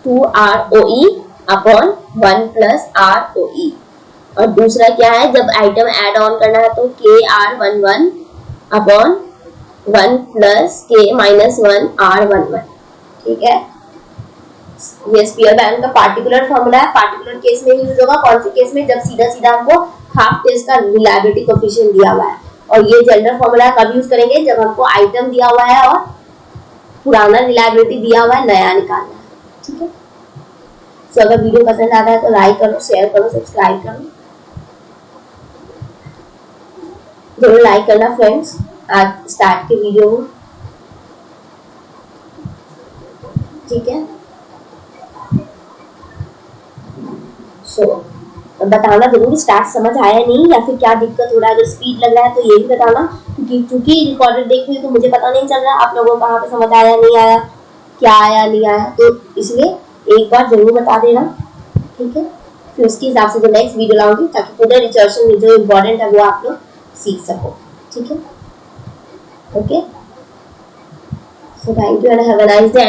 2ROE अपॉन 1 प्लस ROE, और दूसरा क्या है, जब आइटम ऐड ऑन करना है तो KR11 upon 1 plus K minus 1 R11। ठीक है, ये स्पीयरमैन का पार्टिकुलर फॉर्मूला है, पार्टिकुलर केस में यूज होगा। कौन से केस में, जब सीधा सीधा हमको हाफ टेस्ट का रिलायबिलिटी कोफिशिएंट दिया हुआ है। और ये जनरल फॉर्मूला कब यूज करेंगे, जब हमको आइटम दिया हुआ है और पुराना रिलायबिलिटी दिया हुआ है, नया निकालना है। ठीक है, सो अगर वीडियो पसंद आता है तो लाइक करो, शेयर करो, सब्सक्राइब करो, जरूर लाइक करना फ्रेंड्स आज स्टार्ट के वीडियो में। ठीक है, सो बताना जरूर स्टार्ट समझ आया नहीं या फिर क्या दिक्कत हो रहा है। अगर स्पीड लग रहा है तो ये भी बताना, क्योंकि रिकॉर्डेड देख रही हूँ तो मुझे पता नहीं चल रहा आप लोगों को कहाँ पे समझ आया नहीं आया, क्या आया नहीं आया, तो इसलिए एक बार जरूर बता देना। ठीक है, फिर उसके हिसाब से जो नेक्स्ट वीडियो लाऊंगी ताकि पूरे रिजर्वेशन में जो इम्पोर्टेंट है वो आप लोग सीख सको। ठीक है, okay, so thank you and have a nice day.